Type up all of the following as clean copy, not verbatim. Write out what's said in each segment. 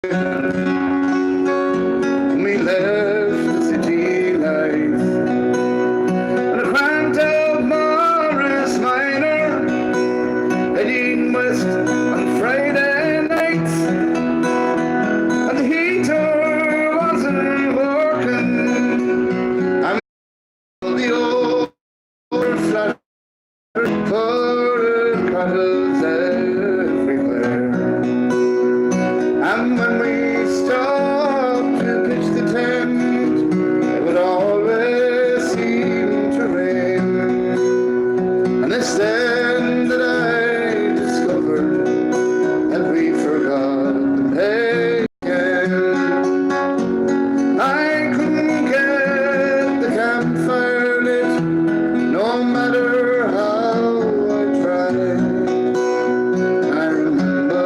We left the city lights and a cranked out Morris Minor heading west on Friday nights, and the heater wasn't working. I'm the old flat for cottles everywhere. And when we stopped to pitch the tent, it would always seem to rain. And it's then that I discovered that we forgot the pagan. I couldn't get the campfire lit, no matter how I tried. I remember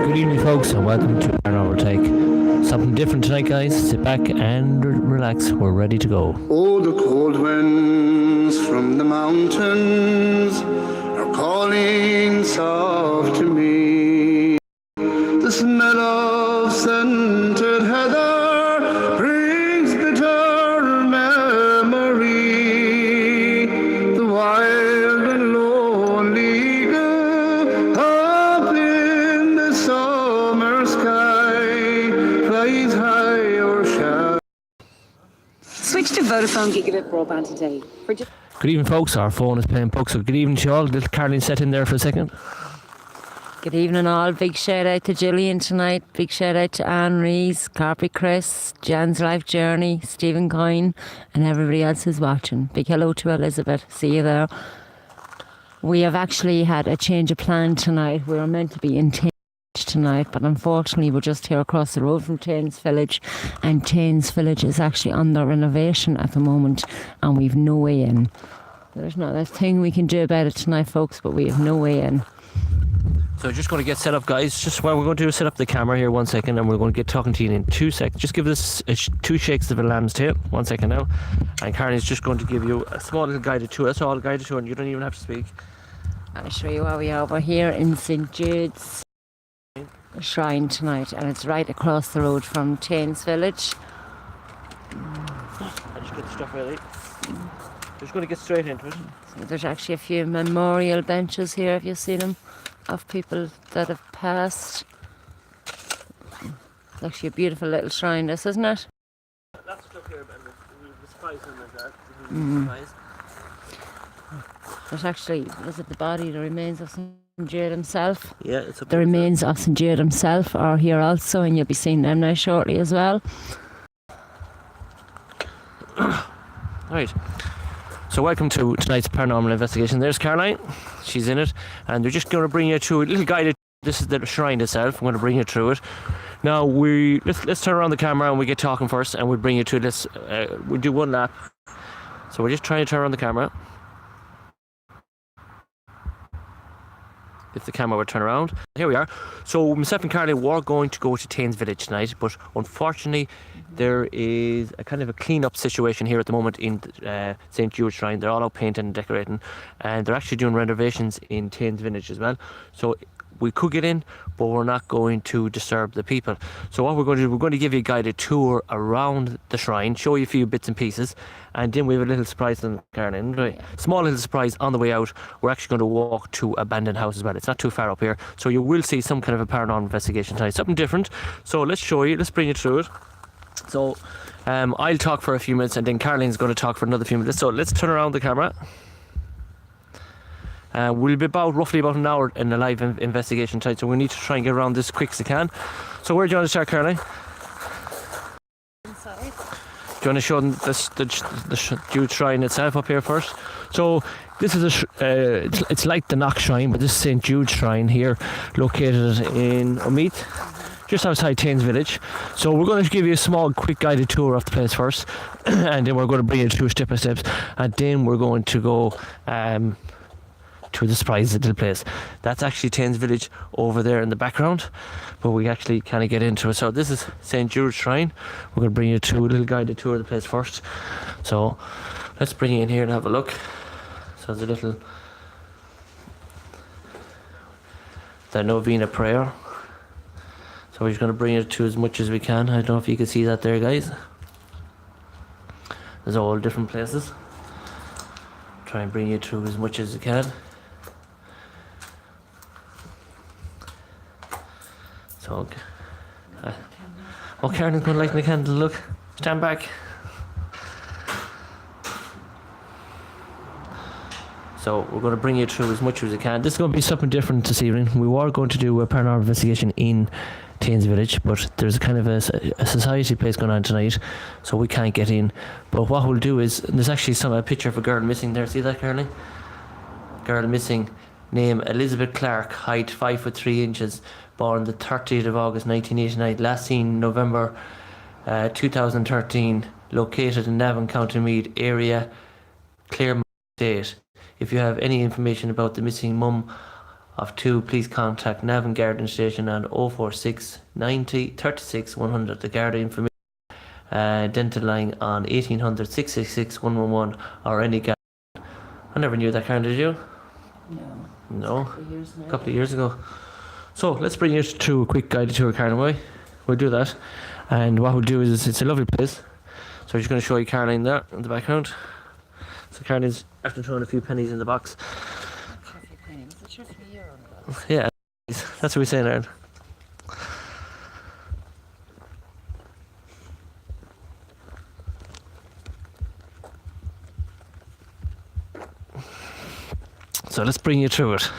Good evening, folks, and welcome to Parnormal Take. Something different tonight, guys. Sit back and relax. We're ready to go. oh, the cold winds from the mountains are calling soft to me. The smell of scented heather brings bitter memory. The wild and lonely eagle up in the summer sky flies high or shallow. Switch to Vodafone Gigabit broadband today. For just Good evening, folks. Our phone is playing puck, so good evening to you all. Little Caroline set in there for a second. Good evening all. Big shout out to Gillian tonight. Big shout out to Anne Rees, Carpy Chris, Jan's Life Journey, Stephen Coyne, and everybody else who's watching. Big hello to Elizabeth. See you there. We have actually had a change of plan tonight. We were meant to be in Taines tonight, but unfortunately we're just here across the road from Taines Village, and Taines Village is actually under renovation at the moment, and we've no way in. There's not a thing we can do about it tonight, folks, but we have no way in. So just going to get set up, guys. Just what we're going to do is set up the camera here 1 second, and we're going to get talking to you in 2 seconds. Just give us two shakes of a lamb's tail. 1 second now. And Caroline's just going to give you a small little guided tour. That's all, guided tour, and you don't even have to speak. I'll show you where we are. We're here in St Jude's Shrine tonight, and it's right across the road from Taines Village. I just get the stuff ready. Just going to get straight into it. So there's actually a few memorial benches here, if you see them, of people that have passed. It's actually a beautiful little shrine, this, isn't it? Lots of stuff here, and the spice in that. There's actually, is it the body, the remains of St Jude himself? Yeah, it's up The remains of St Jude himself are here also, and you'll be seeing them now shortly as well. Right. So welcome to tonight's paranormal investigation. There's Caroline. She's in it, and they're just going to bring you through a little guided. This is the shrine itself. I'm going to bring you through it. Now let's turn around the camera and we get talking first, and we'll bring you to this. We'll do one lap. So we're just trying to turn around the camera. If the camera would turn around. Here we are. So myself and Caroline were going to go to Taines Village tonight, but unfortunately there is a kind of a clean-up situation here at the moment in St Jude's Shrine. They're all out painting and decorating, and they're actually doing renovations in Taines Village as well. So we could get in, but we're not going to disturb the people. So what we're going to do, we're going to give you a guided tour around the shrine, show you a few bits and pieces, and then we have a little surprise on Caroline. Right? Small little surprise on the way out. We're actually going to walk to abandoned house as well. It's not too far up here, so you will see some kind of a paranormal investigation tonight, something different. So let's show you, let's bring you through it. So I'll talk for a few minutes, and then Caroline's going to talk for another few minutes. So let's turn around the camera. We'll be roughly about an hour in a live investigation tonight, so we need to try and get around this quick as we can. So where do you want to start, Caroline? inside. Do you want to show them the Jude Shrine itself up here first? So this is it's like the Knock Shrine, but this is St Jude's Shrine here, located in Omeath, just outside Taines Village. So we're going to give you a small quick guided tour of the place first, and then we're going to bring you through step by steps, and then we're going to go to the surprise little place. That's actually Taines Village over there in the background, but we actually kind of get into it. So this is St. Jude's Shrine. We're going to bring you to a little guided tour of the place first. So let's bring you in here and have a look. So there's a little the Novena prayer. So we're just going to bring it to as much as we can. I don't know if you can see that there, guys. There's all different places. Try and bring you through as much as you can. So, oh, Karen's going to light the candle. Look, stand back. So we're going to bring you through as much as we can. This is going to be something different this evening. We were going to do a paranormal investigation in Taines Village, but there's a kind of a society place going on tonight, so we can't get in. But what we'll do is, there's actually a picture of a girl missing there. See that, Caroline? Girl missing, name Elizabeth Clark, height 5'3", born the 30th of August 1989, last seen November 2013, located in Navan, County Meath area, Claremont State. If you have any information about the missing mum of two, please contact Navan Garden Station on 046 90 36 100. The Garda information dental line on 1800 666 111 or any Garda. I never knew that, Karen, did you? No. A couple of years ago. So let's bring you to a quick guided tour, Karen, away. We'll do that. And what we'll do is, it's a lovely place. So I'm just going to show you Caroline there in the background. So Caroline's after throwing a few pennies in the box. Yeah, that's what we're saying, Aaron. So let's bring you through it.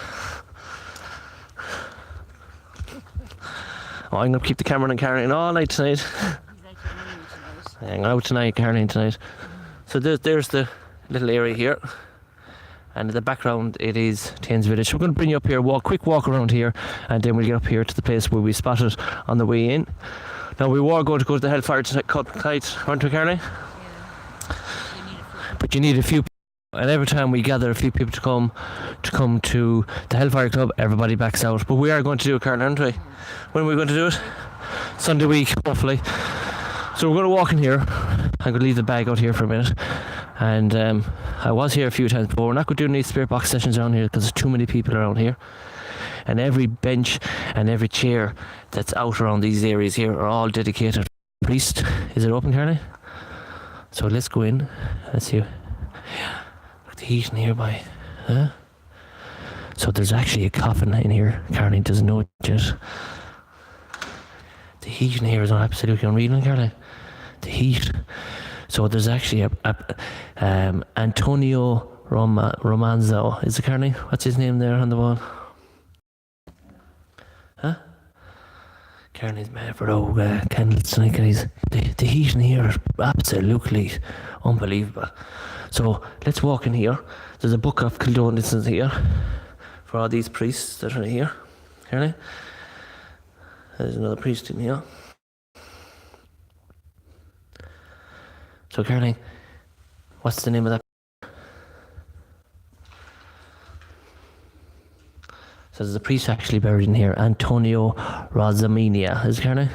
Oh, I'm going to keep the camera on Caroline all night tonight. Hang out tonight, Caroline, tonight. So there's the little area here. And in the background, it is Taines Village. So we're going to bring you up here, quick walk around here, and then we'll get up here to the place where we spotted on the way in. Now, we were going to go to the Hellfire tonight, weren't we, Caroline? Yeah. But you need a few people. And every time we gather a few people to come to the Hellfire Club, everybody backs out. But we are going to do it, Caroline, aren't we? Yeah. When are we going to do it? Sunday week, hopefully. So we're going to walk in here. I'm going to leave the bag out here for a minute. And I was here a few times before. We're not going to do any spirit box sessions around here because there's too many people around here. And every bench and every chair that's out around these areas here are all dedicated to the priest. Is it open, Caroline? So let's go in. Let's see. Look, the heat in here by. Huh? So there's actually a coffin in here. Caroline doesn't know it yet. The heat in here is absolutely unreal, Caroline. The heat. So there's actually Antonio Romanzo. Is it Caroline? What's his name there on the wall? Huh? Carolyn's mad for candles tonight, guys. The heat in here is absolutely unbelievable. So let's walk in here. There's a book of condolences here for all these priests that are here. Caroline? There's another priest in here. So Caroline, what's the name of that? So there's a priest actually buried in here, Antonio Rozzaminia, is it, Caroline?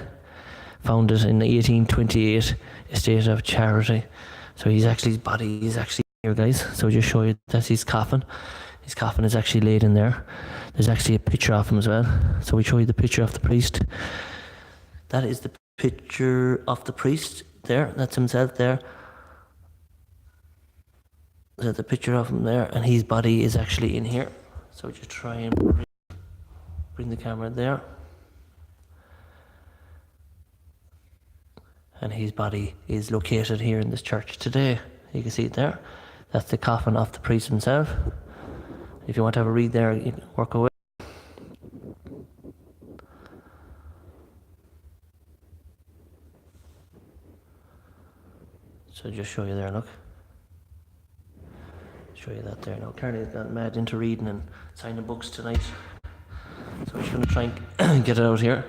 Founded in 1828, estate of charity. So his body is actually here, guys. So I'll just show you, that's his coffin. His coffin is actually laid in there. There's actually a picture of him as well. So we show you the picture of the priest. That is the picture of the priest there. That's himself there. There's the picture of him there, and his body is actually in here. So just try and bring the camera there. And his body is located here in this church today. You can see it there. That's the coffin of the priest himself. If you want to have a read there, you can work away. So just show you there, look. Show you that there now. Carney's got mad into reading and signing books tonight. So we're just going to try and get it out here.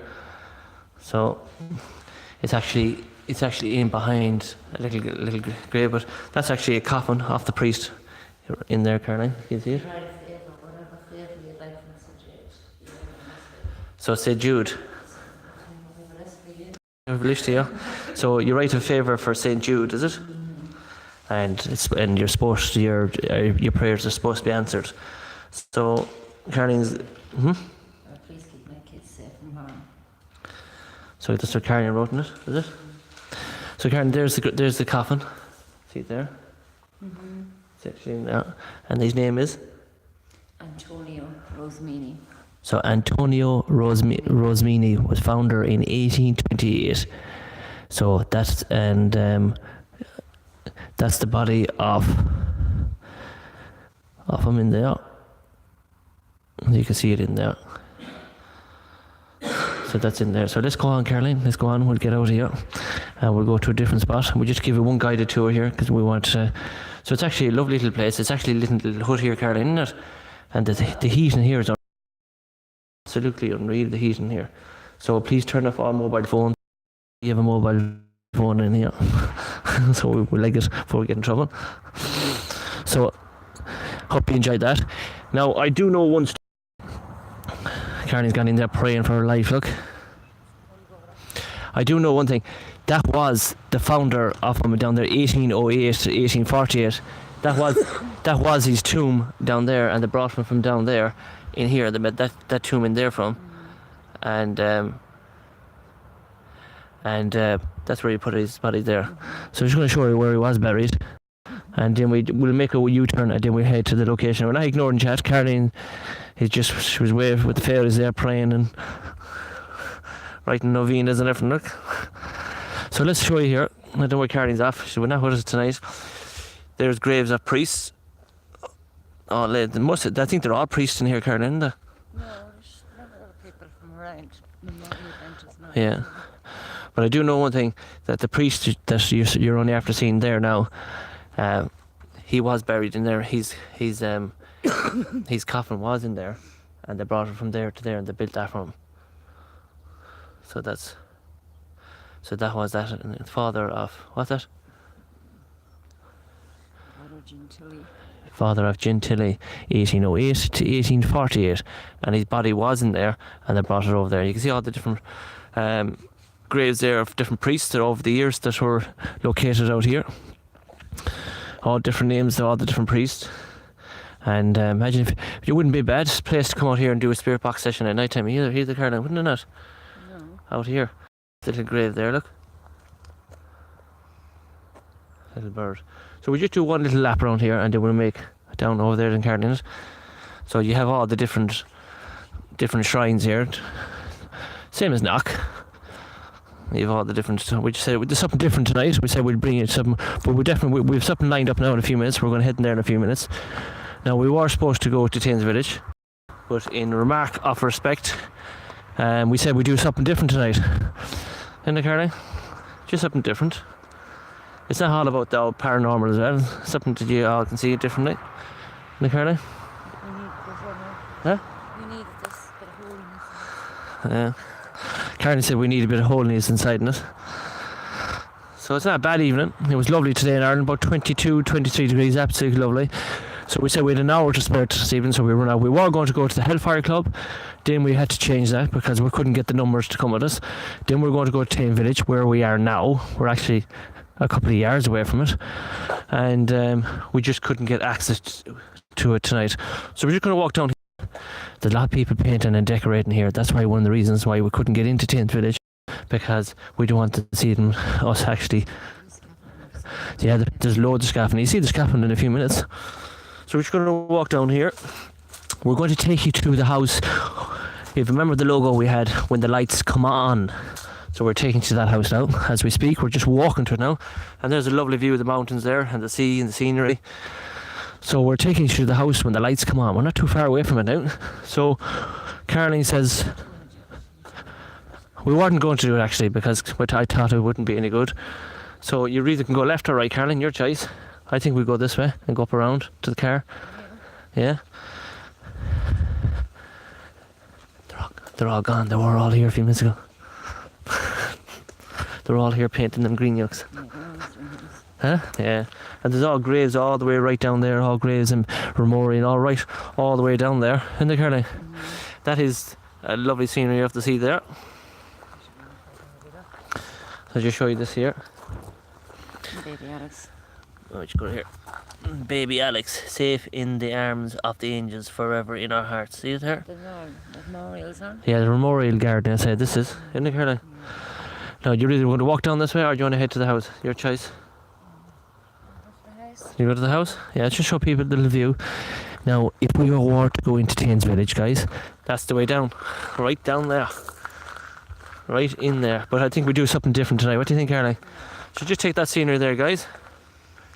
So it's actually in behind a little grave, but that's actually a coffin of the priest in there, Caroline. Can you see it? So St. Jude. You have a list here. So you write a favour for St. Jude, is it? And you're supposed to, your prayers are supposed to be answered. So Carolyn's. Please keep my kids safe from harm. So that's what Carolyn wrote in it, is it? So Carolyn, there's the coffin. See it there? It's actually in there. And his name is? Antonio Rosemini. So Antonio Rosemini was founder in 1828. So that's the body of him in there. You can see it in there. So that's in there. So let's go on, Caroline. Let's go on. We'll get out of here. And we'll go to a different spot. We'll just give you one guided tour here because we want to. So it's actually a lovely little place. It's actually a little hut here, Caroline, isn't it? And the heat in here is absolutely unreal, the heat in here. So please turn off all mobile phones. You have a mobile phone in here. So we like it before we get in trouble. So hope you enjoyed that. Now I do know one story. Carney's gone in there praying for her life, look. I do know one thing. That was the founder of him down there, 1808 to 1848. That was his tomb down there, and they brought him from down there in here. They made that tomb in there from, and that's where he put his body there. So I'm just going to show you where he was buried, and then we'll make a U-turn, and then we'll head to the location. We're not ignoring chat. Caroline, she was away with the fairies there praying and writing novenas and everything. Look. So let's show you here. I don't know where Caroline's off. We're not with us tonight. There's graves of priests. Oh, I think they're all priests in here, Caroline, isn't they? No, there's not a lot of people from around. Yeah. But I do know one thing, that the priest that you're only after seeing there now, he was buried in there. His coffin was in there, and they brought it from there to there, and they built that for him. So that was that. And the father of, what's that? Father of Gentili, 1808 to 1848, and his body was in there, and they brought it over there. You can see all the different graves there of different priests that over the years that were located out here. All different names of all the different priests. And imagine if it wouldn't be a bad place to come out here and do a spirit box session at night time either, Caroline, wouldn't it not? No. Out here, little grave there, look. Little bird. So we just do one little lap around here, and then we'll make down over there in Caroline. So you have all the different shrines here. Same as Knock. You have all the different. We just said there's something different tonight. We said we'd bring you something, but we have something lined up now in a few minutes. We're going to head in there in a few minutes. Now we were supposed to go to Taines Village, but in remark of respect, we said we'd do something different tonight. Isn't it, Caroline? Just something different. It's not all about the paranormal as well. Something that you all can see it differently. Isn't it, Caroline? We need this one. Huh? We need this bit of holiness. Yeah. Caroline said we need a bit of holiness inside in it. So it's not a bad evening. It was lovely today in Ireland, about 22, 23 degrees, absolutely lovely. So we said we had an hour to spare this evening, so we run out. We were going to go to the Hellfire Club, then we had to change that because we couldn't get the numbers to come with us. Then we were going to go to Taine Village, where we are now. We're actually a couple of yards away from it, and we just couldn't get access to it tonight. So we're just going to walk down here. There's a lot of people painting and decorating here. That's why one of the reasons why we couldn't get into Taine Village, because we don't want to see them, us actually. Yeah, there's loads of scaffolding. You see the scaffolding in a few minutes. So we're just going to walk down here. We're going to take you to the house. If you remember the logo we had when the lights come on. So we're taking you to that house now as we speak. We're just walking to it now. And there's a lovely view of the mountains there and the sea and the scenery. So we're taking you to the house when the lights come on. We're not too far away from it now. So Caroline says we weren't going to do it actually because I thought it wouldn't be any good. So you either can go left or right, Caroline, your choice. I think we go this way and go up around to the car. Yeah. They're all gone. They were all here a few minutes ago. They're all here painting them green yucks. Huh? Yeah. And there's all graves all the way right down there. All graves and Ramori and all right all the way down there. Isn't there, Caroline? That is a lovely scenery you have to see there. I'll just show you this here. Baby Alex. Oh, just go here. Baby Alex, safe in the arms of the angels, forever in our hearts. See it there? There's memorials on. Yeah, the memorial garden outside. This is, isn't it, Caroline? Now, do you really want to walk down this way, or do you want to head to the house? Your choice. You go to the house? Yeah, just show people the little view. Now, if we were to go into Tains Village, guys, that's the way down. Right down there. Right in there. But I think we do something different tonight. What do you think, Caroline? Should just take that scenery there, guys.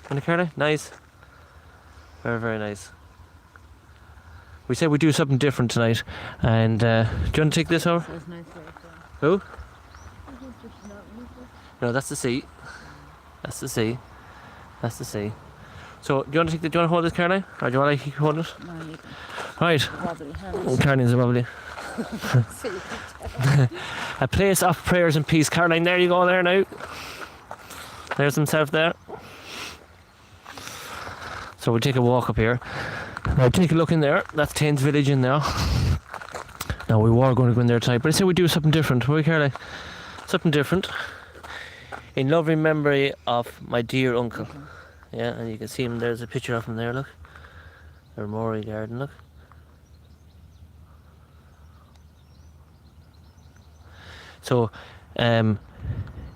Isn't it, Caroline? Nice. Very, very nice. We said we'd do something different tonight. And, do you want to take this over? Who? No, that's the sea. That's the sea. That's the sea. So, do you want to hold this, Caroline? Or do you want to hold it? No, you can. Right. Caroline's a wobbly. A place of prayers and peace. Caroline, there you go there now. There's himself there. So we'll take a walk up here. Now take a look in there. That's Tains Village in there. Now we were going to go in there tonight, but I said we'd do something different. Will we, Caroline? Something different. In loving memory of my dear uncle. Yeah, and you can see him, there's a picture of him there, look. The memorial garden, look. So,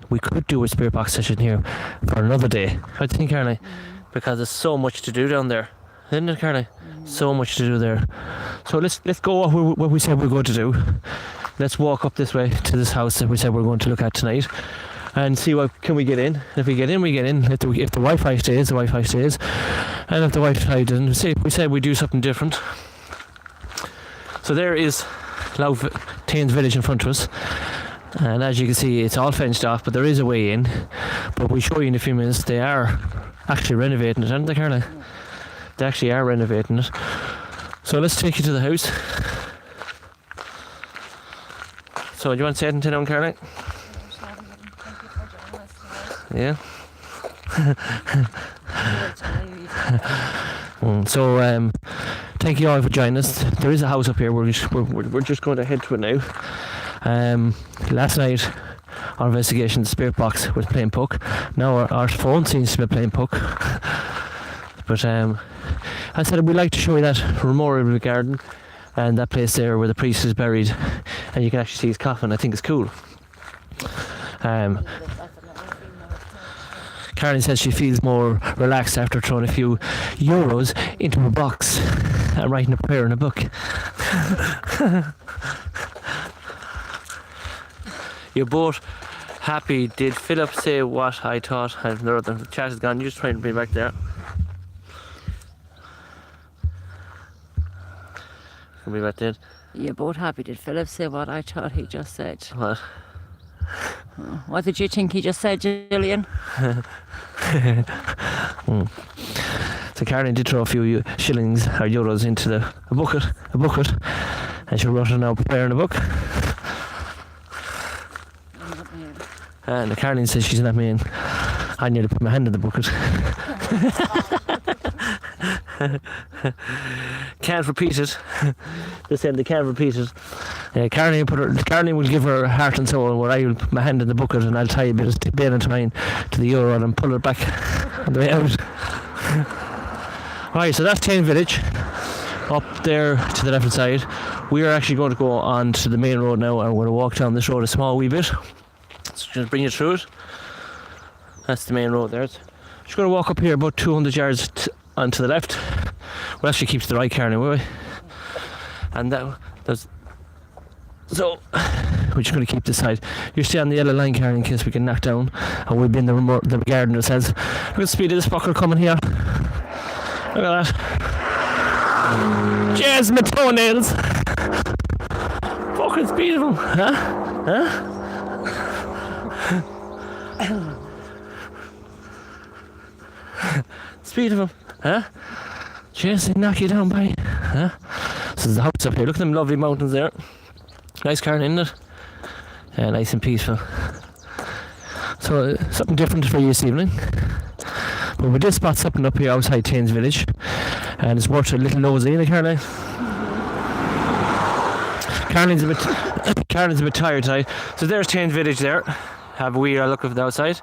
we could do a spirit box session here for another day. What do you think, Caroline? Because there's so much to do down there. Isn't it, Caroline? So much to do there. So let's go what we said we're going to do. Let's walk up this way to this house that we said we're going to look at tonight. And see what can we get in. If we get in, we get in. If the Wi-Fi stays, the Wi-Fi stays. And if the Wi-Fi doesn't, we said we do something different. So there is Tains Village in front of us. And as you can see, it's all fenced off, but there is a way in. But we'll show you in a few minutes. They are actually renovating it, aren't they, Caroline? They actually are renovating it. So let's take you to the house. So do you want to say anything now, Caroline? Yeah. So thank you all for joining us. There is a house up here. We're just going to head to it now. Last night our investigation, the spirit box was playing puck. Now our phone seems to be playing puck. But I said we'd like to show you that memorial garden and that place there where the priest is buried, and you can actually see his coffin. I think it's cool. Caroline says she feels more relaxed after throwing a few euros into a box and writing a prayer in a book. You're both happy. Did Philip say what I thought? The chat is gone. You're just trying to be back there. Can be back there. You're both happy. Did Philip say what I thought he just said? What? What did you think he just said, Gillian? So Caroline did throw a few shillings or euros into a bucket, and she wrote it now, prayer in a book. And Caroline says she's not mean. I nearly put my hand in the bucket. Can't repeat it. They're saying they can't repeat it. Caroline will give her heart and soul, where I will put my hand in the bucket and I'll tie a bit of bail and twine to the euro and pull it back on the way out. Right, so that's Tains Village. Up there to the left hand side. We are actually going to go on to the main road now, and we're going to walk down this road a small wee bit. So just bring you through it. That's the main road there. Just going to walk up here about 200 yards onto the left. We'll actually keep to the right, Caroline, will we? And there's... So, we're just going to keep this side. You stay on the yellow line, Caroline, in case we can knock down. And we'll be in the garden that says, look at the speed of this fucker coming here. Look at that. Cheers, my toenails. Fucking speed of them. Huh? Speed of them. Huh? Cheers, they knock you down by. Huh? This is the house up here. Look at them lovely mountains there. Nice, Karen, isn't it? Yeah, nice and peaceful. So, something different for you this evening. But we did spot something up here outside Tains Village, and it's worth a little nosy, isn't it, Caroline? Carolyn's a bit tired tonight. So there's Taine Village there. Have a wee look from the outside.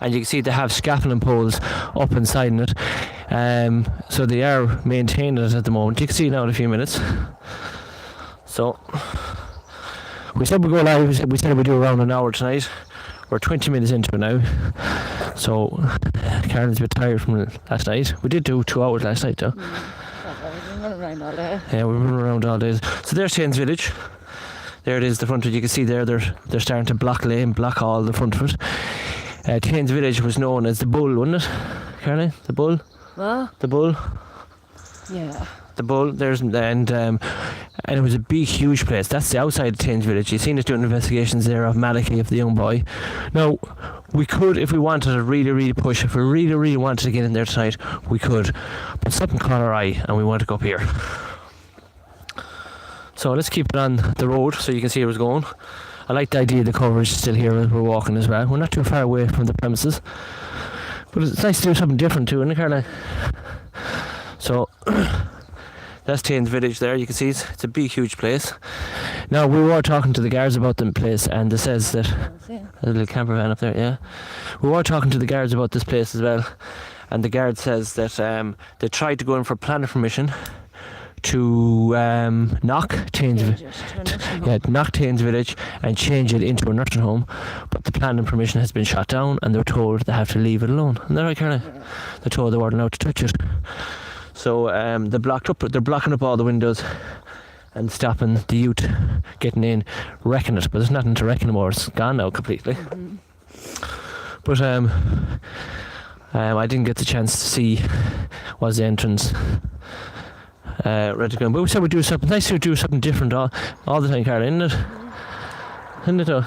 And you can see they have scaffolding poles up inside in it. So they are maintaining it at the moment. You can see it now in a few minutes. So we said we'd go live. We said we'd do around an hour tonight. We're 20 minutes into it now. So Karen's a bit tired from last night. We did do 2 hours last night though. We've been running around all day. Yeah, we've been around all day. So there's Taine's Village. There it is, the front of it. You can see there they're starting to block all the front of it. Taine's Village was known as the Bull, wasn't it, Caroline? The Bull? What? The Bull? Yeah. The Bull, and it was a big, huge place. That's the outside of Taine's Village. You've seen us doing investigations there of Malachy, of the young boy. Now, we could, if we wanted to really, really push, if we really, really wanted to get in there tonight, we could. But something caught our eye, and we want to go up here. So let's keep it on the road so you can see where it's going. I like the idea of the coverage still here as we're walking as well. We're not too far away from the premises. But it's nice to do something different too, isn't it, Caroline? So that's Taine's Village there. You can see it's a big, huge place. Now, we were talking to the guards about the place, and it says that there's a little camper van up there, yeah. We were talking to the guards about this place as well, and the guard says that they tried to go in for planning permission to knock Taine's Village and change it into a nursing home, but the planning permission has been shot down, and they're told they have to leave it alone. Isn't that right, Caroline? Yeah. They're told they weren't allowed to touch it. So they're blocking up all the windows and stopping the youth getting in, wrecking it. But there's nothing to wreck anymore. It's gone now completely. Mm-hmm. But I didn't get the chance to see was the entrance ready to go. But we said we'd do something nice to do something different all the time, Caroline, isn't it? Isn't it? So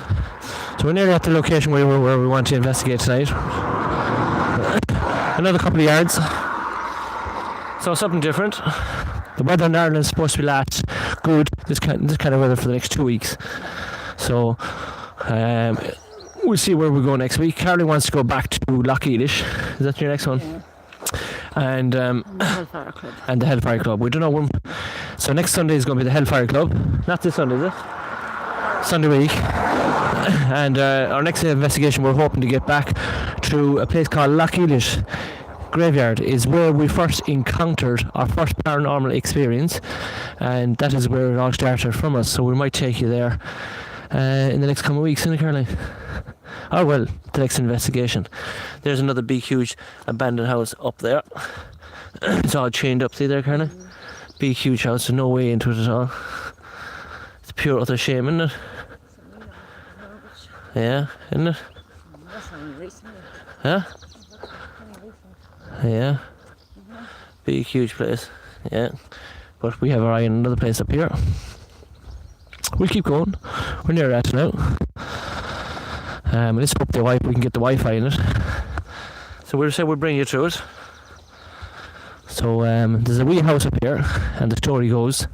we're nearly at the location where we want to investigate tonight. Another couple of yards. So something different. The weather in Ireland is supposed to be good. This kind of weather for the next 2 weeks. So we'll see where we go next week. Caroline wants to go back to Lochelish. Is that your next one? Yeah. And the Hellfire Club. And the Hellfire Club. We don't know when. So next Sunday is going to be the Hellfire Club. Not this Sunday, is it? Sunday week. And our next investigation, we're hoping to get back to a place called Lochelish Graveyard. Is where we first encountered our first paranormal experience, and that is where it all started from us. So we might take you there in the next coming weeks, isn't it, Caroline? Oh well, the next investigation. There's another big, huge abandoned house up there. It's all chained up. See there, Caroline? Big, huge house. There's no way into it at all. It's pure utter shame, isn't it? Yeah, isn't it? Huh? Yeah. Big, huge place. Yeah. But we have our eye on another place up here. We'll keep going. We're near that now. Let's hope we can get the Wi-Fi in it. So we'll say we'll bring you through it. So there's a wee house up here, and the story goes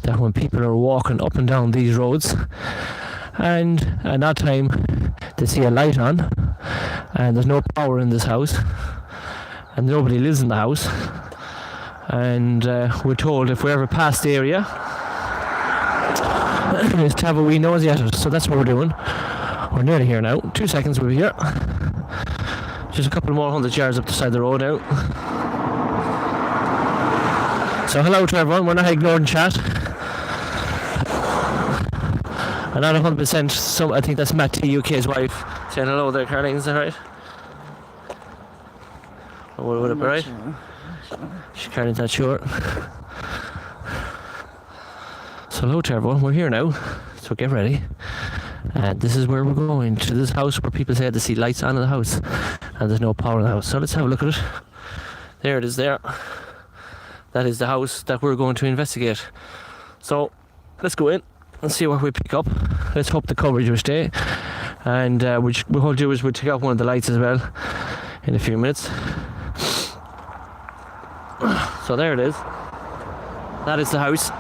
that when people are walking up and down these roads, and at that time they see a light on, and there's no power in this house, and nobody lives in the house, and we're told if we ever pass the area is to have a wee nosy at it. So that's what we're doing. We're nearly here now. 2 seconds we'll be here. Just a couple more 100 yards up the side of the road now. So hello to everyone. We're not ignoring chat. I'm not 100%. So I think that's Matt T, UK's wife, saying hello there, Caroline. Is that right? Or would it be right? Caroline's not sure. So hello to everyone. We're here now. So get ready. And this is where we're going, to this house where people say they see lights on in the house and there's no power in the house. So let's have a look at it. There it is there. That is the house that we're going to investigate. So let's go in and see what we pick up. Let's hope the coverage will stay. And what we'll do is we'll take out one of the lights as well in a few minutes. So there it is. That is the house.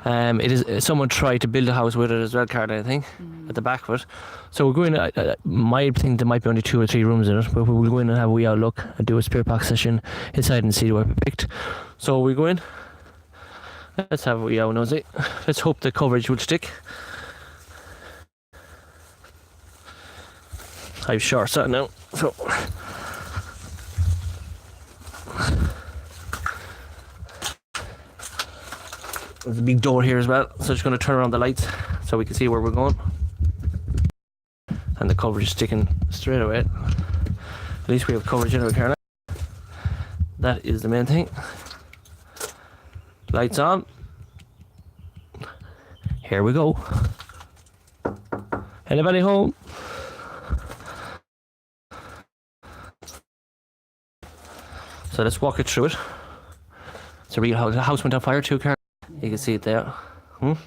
It is someone tried to build a house with it as well, Caroline, I think, at the back of it. So we're going to, my think there might be only 2 or 3 rooms in it, but we'll go in and have a wee out look and do a spirit box session inside and see what we picked. So we go in Let's have a wee owl nosy. Let's hope the coverage will stick. I'm sure so now. So there's a big door here as well, so just going to turn around the lights so we can see where we're going. And the coverage is sticking straight away. At least we have coverage in our car now. That is the main thing. Lights on. Here we go. Anybody home? So let's walk it through it. It's a real house. The house went on fire too, Karen. You can see it there. It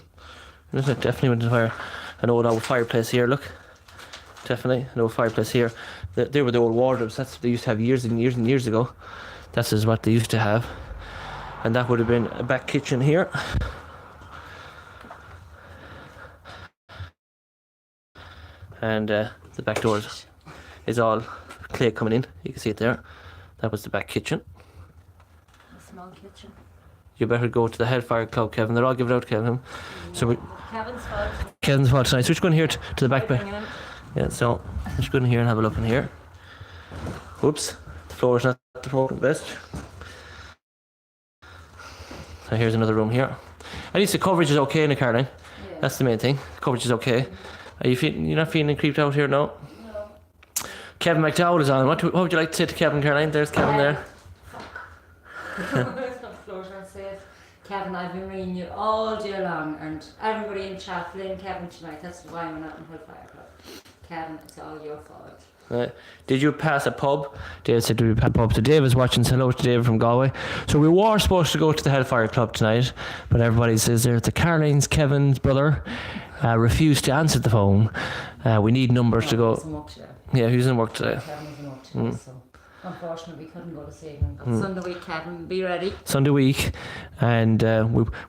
definitely went on fire. An old fireplace here, look. Definitely an old fireplace here. They were the old wardrobes. That's what they used to have years and years and years ago. That's is what they used to have. And that would have been a back kitchen here. And the back door is all clay coming in. You can see it there. That was the back kitchen. A small kitchen. You better go to the Hellfire Club, Kevin. They're all giving out, Kevin. So Kevin's fault. Kevin's fault tonight. So we're just going here to the back bit. Yeah, so let's go in here and have a look in here. Oops, the floor is not the best. So here's another room here. At least the coverage is okay in the car line. Yeah. That's the main thing. The coverage is okay. Are you're not feeling creeped out here? No. Kevin McDowell is on. What would you like to say to Kevin, Caroline? There's Kevin there. Kevin, I've been ringing you all day long, and everybody in chat blame Kevin tonight. That's why I'm not in Hellfire Club. Kevin, it's all your fault. Right. Did you pass a pub? Dave said, did we pass a pub? So Dave is watching. So hello to Dave from Galway. So we were supposed to go to the Hellfire Club tonight, but everybody says there's the Caroline's, Kevin's brother, refused to answer the phone. We need numbers to go. Yeah, he was in work today. Kevin was in work today, so unfortunately we couldn't go this evening. But Sunday week, Kevin, be ready. Sunday week, and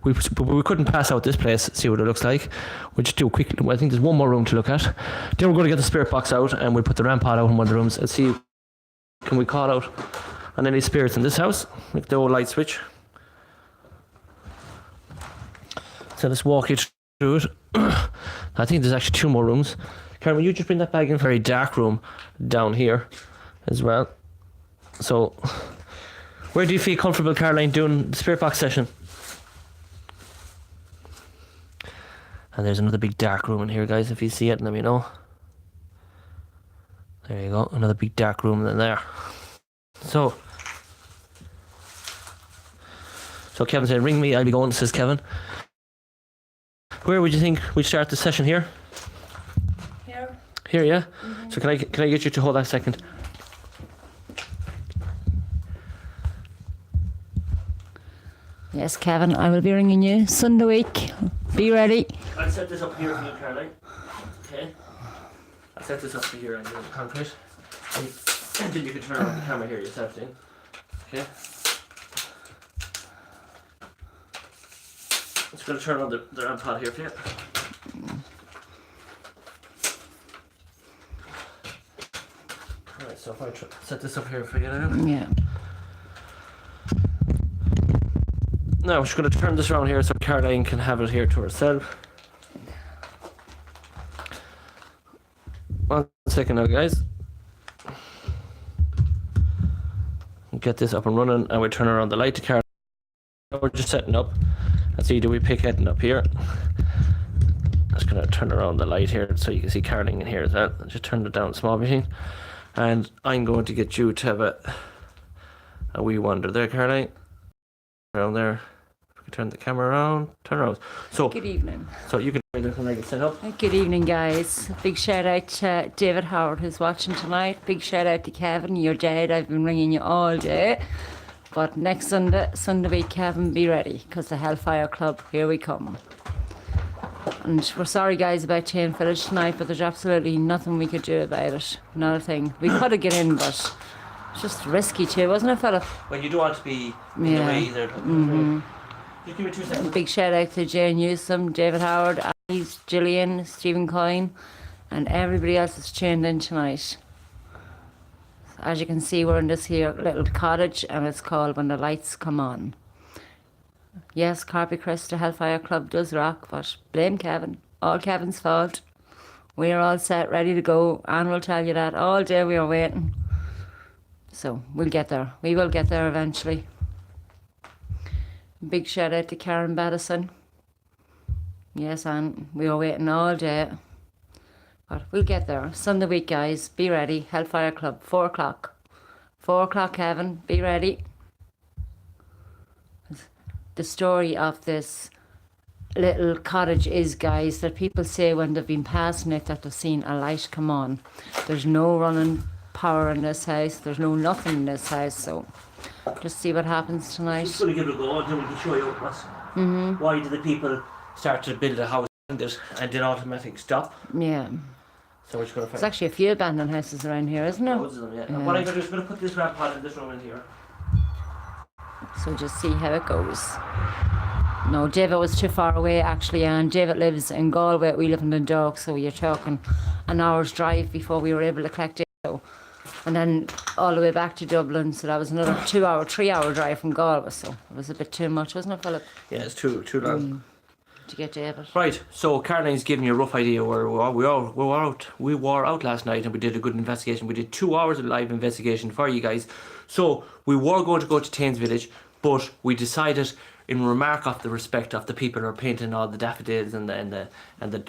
we couldn't pass out this place, see what it looks like. We'll just do a quick. I think there's one more room to look at. Then we're going to get the spirit box out, and we'll put the rampart out in one of the rooms and see, can we call out on any spirits in this house, like the old light switch. So let's walk you through it. I think there's actually two more rooms. Karen, will you just bring that bag in? Very dark room down here as well. So, where do you feel comfortable, Caroline, doing the spirit box session? And there's another big dark room in here, guys. If you see it, let me know. There you go, another big dark room in there. So Kevin said, ring me, I'll be going, says Kevin. Where would you think we'd start the session here? Here, yeah? Mm-hmm. So can I get you to hold that a second? Yes, Kevin, I will be ringing you Sunday week. Be ready. I'll set this up here for you, Caroline. Okay? I'll set this up for here on the concrete. And then you can turn on the camera here yourself, then. Okay? I'm just going to turn on the ramp pod here for you. Alright, so if I set this up here for you now. Yeah. Now we're just going to turn this around here so Caroline can have it here to herself. 1 second now, guys. Get this up and running, and we turn around the light to Caroline. We're just setting up. Let's see, do we pick heading up here? I'm just going to turn around the light here so you can see Caroline in here as well. Just turn it down a small machine. And I'm going to get you to have a wee wander there, Caroline. Around there. If we can turn the camera around. Turn around. So good evening. So you can bring this when I get set up. Good evening, guys. Big shout out to David Howard who's watching tonight. Big shout out to Kevin. You're dead. I've been ringing you all day. But next Sunday week, Kevin, be ready, because the Hellfire Club, here we come. And we're sorry, guys, about Chain Village tonight, but there's absolutely nothing we could do about it. Not a thing. We could have get in, but it's just risky too, wasn't it, fella? Well, you don't want to be in the way either. Mm-hmm. Just give me 2 seconds. Big shout out to Jane Newsom, David Howard, Alice, Gillian, Stephen Coyne, and everybody else that's tuned in tonight. As you can see, we're in this here little cottage, and it's called When the Lights Come On. Yes, Carby Crest, the Hellfire Club does rock, but blame Kevin. All Kevin's fault. We're all set, ready to go. Anne will tell you that. All day we are waiting. So we'll get there. We will get there eventually. Big shout out to Karen Battison. Yes, Anne, we are waiting all day. But we'll get there. Sunday week, guys. Be ready. Hellfire Club, 4 o'clock. 4 o'clock, Kevin. Be ready. The story of this little cottage is, guys, that people say when they've been passing it that they've seen a light come on. There's no running power in this house. There's no nothing in this house. So just see what happens tonight. Just going to give it a go, and then we can show you why do the people start to build a house and then automatic stop. Yeah. So we're just going to There's find actually a few abandoned houses around here, isn't there? loads of them, yeah. And what I'm going to do is I'm going to put this ramp pod in this room in here. So just see how it goes. No, David was too far away actually, and David lives in Galway. We live in Dundalk, so you're talking an hour's drive before we were able to collect it. So, and then all the way back to Dublin, so that was another 3-hour drive from Galway. So it was a bit too much, wasn't it, Philip? Yeah, it's too long. To get David. Right, so Caroline's giving you a rough idea where we were out last night and we did a good investigation. We did 2 hours of live investigation for you guys. So we were going to go to Taines Village, but we decided, in remark of the respect of the people who are painting all the daffodils and the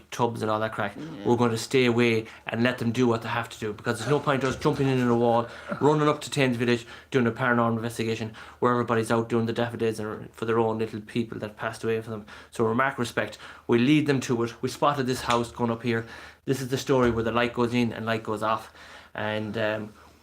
tubs and all that crack, we're going to stay away and let them do what they have to do, because there's no point us jumping in a wall, running up to Taines Village, doing a paranormal investigation where everybody's out doing the daffodils for their own little people that passed away for them. So remark respect, we lead them to it. We spotted this house going up here. This is the story where the light goes in and light goes off. And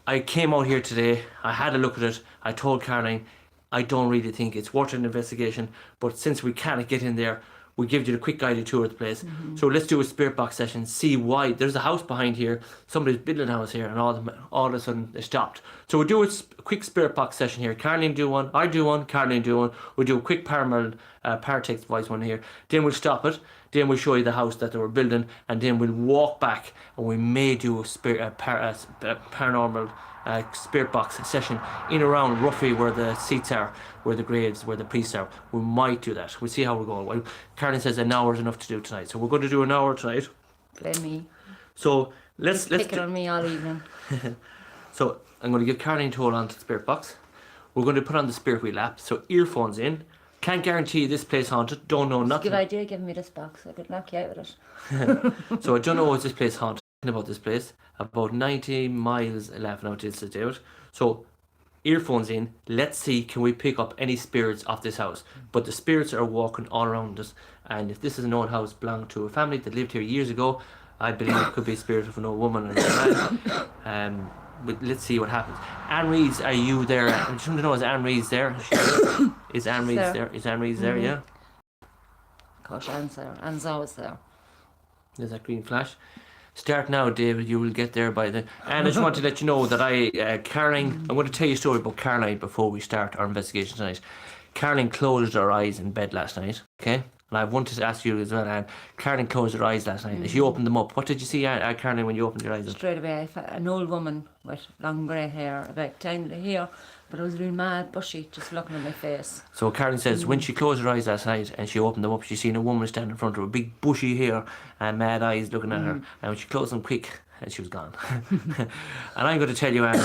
I came out here today, I had a look at it, I told Caroline, I don't really think it's worth an investigation, but since we can't get in there, we give you a quick guided tour of the place. So let's do a spirit box session, see why. There's a house behind here, somebody's building a house here, and all of a sudden it stopped. So we'll do a quick spirit box session here. Caroline do one, I do one, Caroline do one. We'll do a quick paranormal paratext voice one here. Then we'll stop it. Then we'll show you the house that they were building, and then we'll walk back, and we may do a paranormal spirit box session in around roughly where the seats are, where the graves, where the priests are. We might do that. We'll see how we're going. Well, Caroline says an hour is enough to do tonight, so we're going to do an hour tonight. Blame me. So let's Pick it on me all evening. So I'm going to give Caroline to hold on to the spirit box. We're going to put on the spirit wheel app, so earphones in. Can't guarantee this place haunted. Don't know nothing. Good idea giving me this box. I could knock you out with it. So I don't know, is this place haunted? About this place, about 90 miles left now to sit out. So earphones in, let's see, can we pick up any spirits of this house? But the spirits are walking all around us, and if this is an old house belonging to a family that lived here years ago, I believe it could be a spirit of an old woman and a man. But let's see what happens. Anne Rees, are you there? I just want to know, is Anne Rees there? Is Anne Rees there? Is Anne Rees there? Yeah. Gosh, Anne's there. Anne's always there. There's that green flash. Start now, David. You will get there by the. And I just want to let you know that Caroline. I'm going to tell you a story about Caroline before we start our investigation tonight. Caroline closed her eyes in bed last night. Okay, and I wanted to ask you as well, Anne. Caroline closed her eyes last night. And she opened them up. What did you see, Caroline, when you opened your eyes? Straight away, I found an old woman with long grey hair, about down to here, but I was really mad, bushy, just looking at my face. So Caroline says when she closed her eyes last night and she opened them up, she seen a woman standing in front of her, big bushy hair and mad eyes looking at her. And when she closed them quick, and she was gone. And I'm going to tell you, Anne,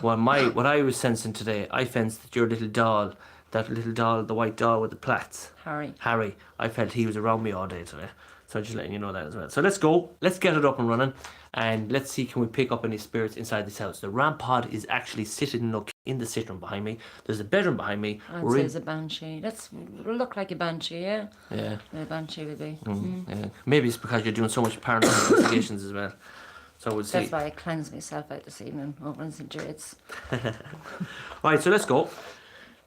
what I was sensing today, I sensed that your little doll, the white doll with the plaits, Harry, I felt he was around me all day today. So just letting you know that as well. So let's go. Let's get it up and running. And let's see, can we pick up any spirits inside this house? The ramp pod is actually sitting in the sitting room behind me. There's a bedroom behind me. And there's a banshee. That's look like a banshee, yeah? Yeah. A banshee would be. Yeah. Maybe it's because you're doing so much paranormal investigations as well. So we'll see. That's why I cleansed myself out this evening over in St. Jude's. Right, so let's go.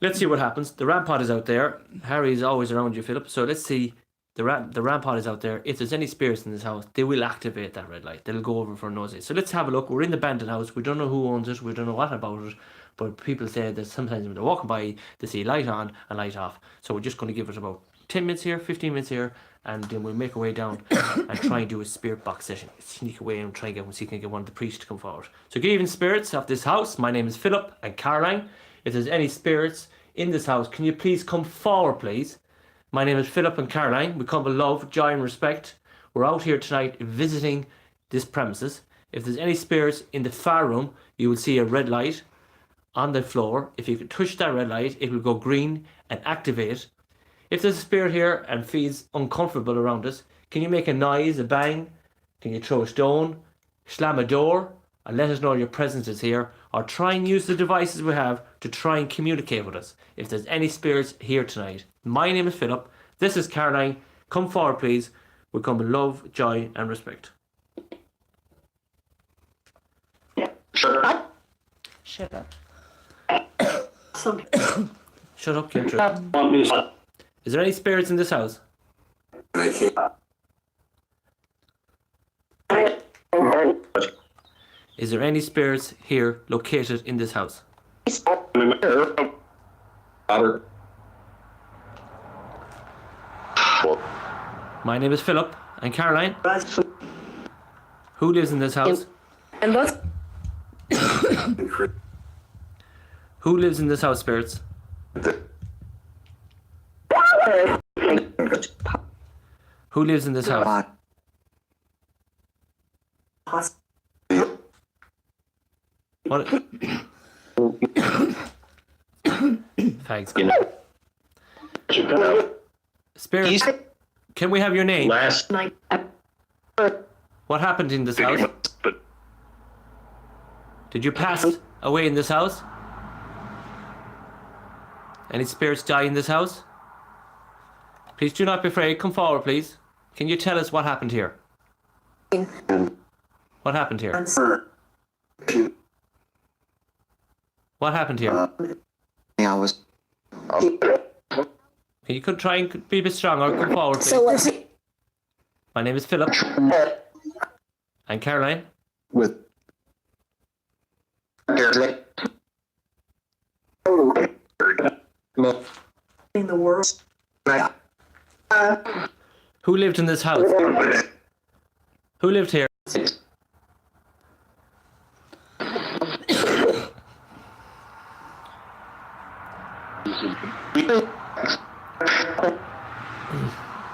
Let's see what happens. The ramp pod is out there. Harry's always around you, Philip. So let's see. The ramp pod is out there. If there's any spirits in this house, they will activate that red light. They'll go over for a nosy. So let's have a look. We're in the abandoned house. We don't know who owns it. We don't know what about it. But people say that sometimes when they're walking by, they see light on and light off. So we're just going to give it about 10 minutes here, 15 minutes here, and then we'll make our way down and try and do a spirit box session. Sneak away and try and see if we can get one of the priests to come forward. So good evening, spirits of this house. My name is Philip and Caroline. If there's any spirits in this house, can you please come forward, please? My name is Philip and Caroline. We come with love, joy and respect. We're out here tonight visiting this premises. If there's any spirits in the far room, you will see a red light on the floor. If you can touch that red light, it will go green and activate. If there's a spirit here and feels uncomfortable around us, can you make a noise, a bang? Can you throw a stone, slam a door, and let us know your presence is here? Or try and use the devices we have to try and communicate with us. If there's any spirits here tonight. My name is Philip. This is Caroline. Come forward, please. We come with love, joy, and respect. Shut up. Shut up. Shut up, Kintra. Is there any spirits in this house? Is there any spirits here located in this house? My name is Philip and Caroline. Who lives in this house? And what? Who lives in this house, spirits? Who lives in this house? What? Thanks. Spirits, can we have your name? Last Night. What happened in this house? Did you pass away in this house? Any spirits die in this house? Please do not be afraid. Come forward, please. Can you tell us what happened here? What happened here? What happened here? I was. You could try and be a bit stronger. Come forward, please. So what's it? My name is Philip. And Caroline. With. In the world? Who lived in this house? Who lived here?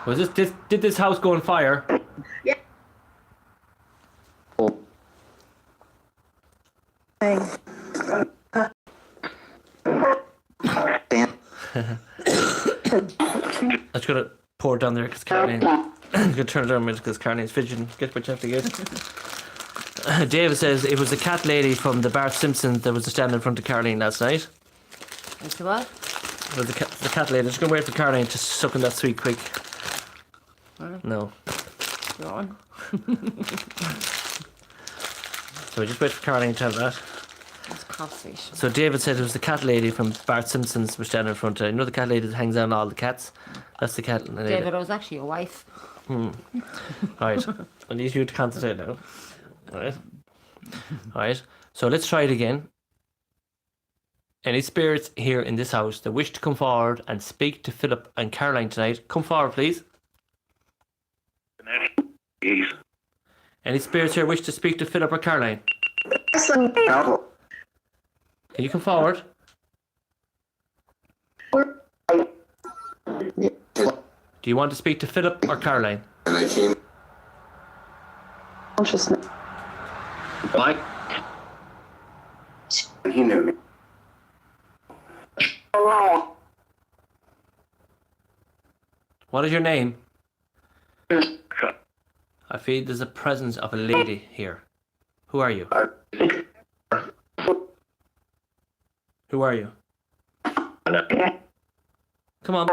Was this did this house go on fire? Yeah. Dan. I'm just gonna pour it down there because Caroline. I'm gonna turn it down because Caroline's fidgeting. Get what you have to get. David says it was the cat lady from the Bart Simpsons that was standing in front of Caroline last night. It's the what? It was the cat lady. I'm just gonna wait for Caroline to suck on that sweet quick. No. Go on. So just wait for Caroline to have that. That's crossfish. So David said it was the cat lady from Bart Simpsons was standing in front of. You know the cat lady that hangs out on all the cats? That's the cat lady. David, I was actually your wife. Right. I need you to concentrate now. Alright. Alright. So let's try it again. Any spirits here in this house that wish to come forward and speak to Philip and Caroline tonight, come forward, please. Any spirits here wish to speak to Philip or Caroline? Can you come forward? Do you want to speak to Philip or Caroline? Consciousness. Mike. He knew me. What is your name? I feel there's a presence of a lady here. Who are you? Who are you? Come on.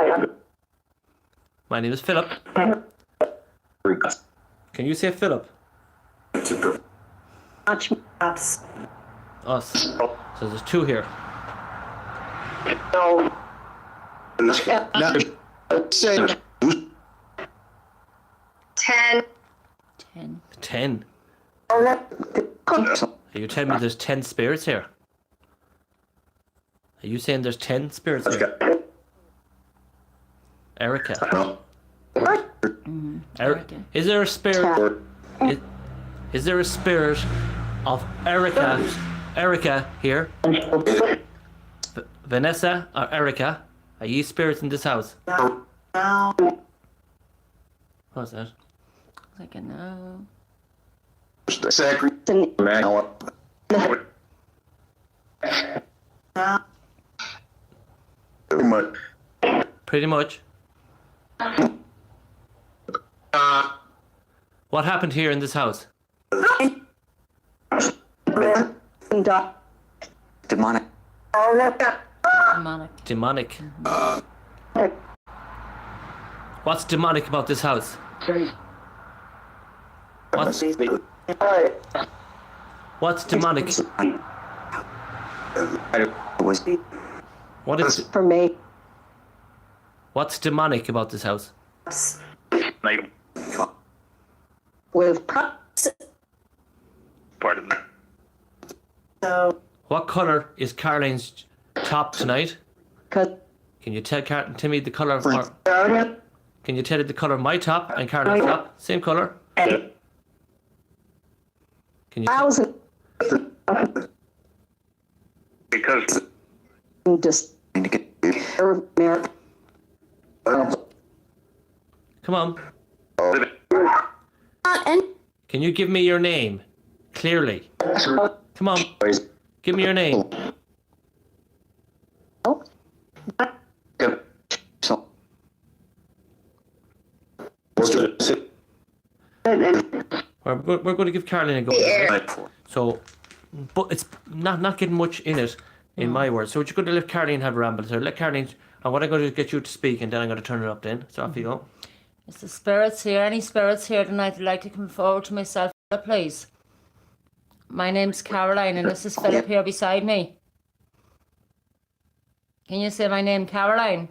My name is Philip. Can you say Philip? Much maps. Us. So there's two here. No. No. Say. 10. 10. 10. Are you telling me there's 10 spirits here? Are you saying there's 10 spirits here? Erica. Erica. Is there a spirit? Is there a spirit of Erica here? Vanessa or Erica, are ye spirits in this house? What's that? Like a no. Second. Pretty much. Pretty much. What happened here in this house? Demonic. Demonic. Demonic. What's demonic about this house? What's demonic? What is For me. what's demonic about this house? With props. Part of that. So, What colour is Caroline's top tonight? cause Can you tell me the colour? Can you tell me the colour of my top and Caroline's top? Same colour. Can you? thousand Because just Come on. and Can you give me your name clearly? Come on. Give me your name. So, We're going to give Caroline a go. So, but it's not getting much in it, in my words. So, you're going to let Caroline have a ramble. So, let Caroline. And what I'm going to do is get you to speak, and then I'm going to turn it up. Then, so off you go. Is the spirits here? Any spirits here tonight would like to come forward to myself, please? My name's Caroline, and this is Philip here beside me. Can you say my name, Caroline?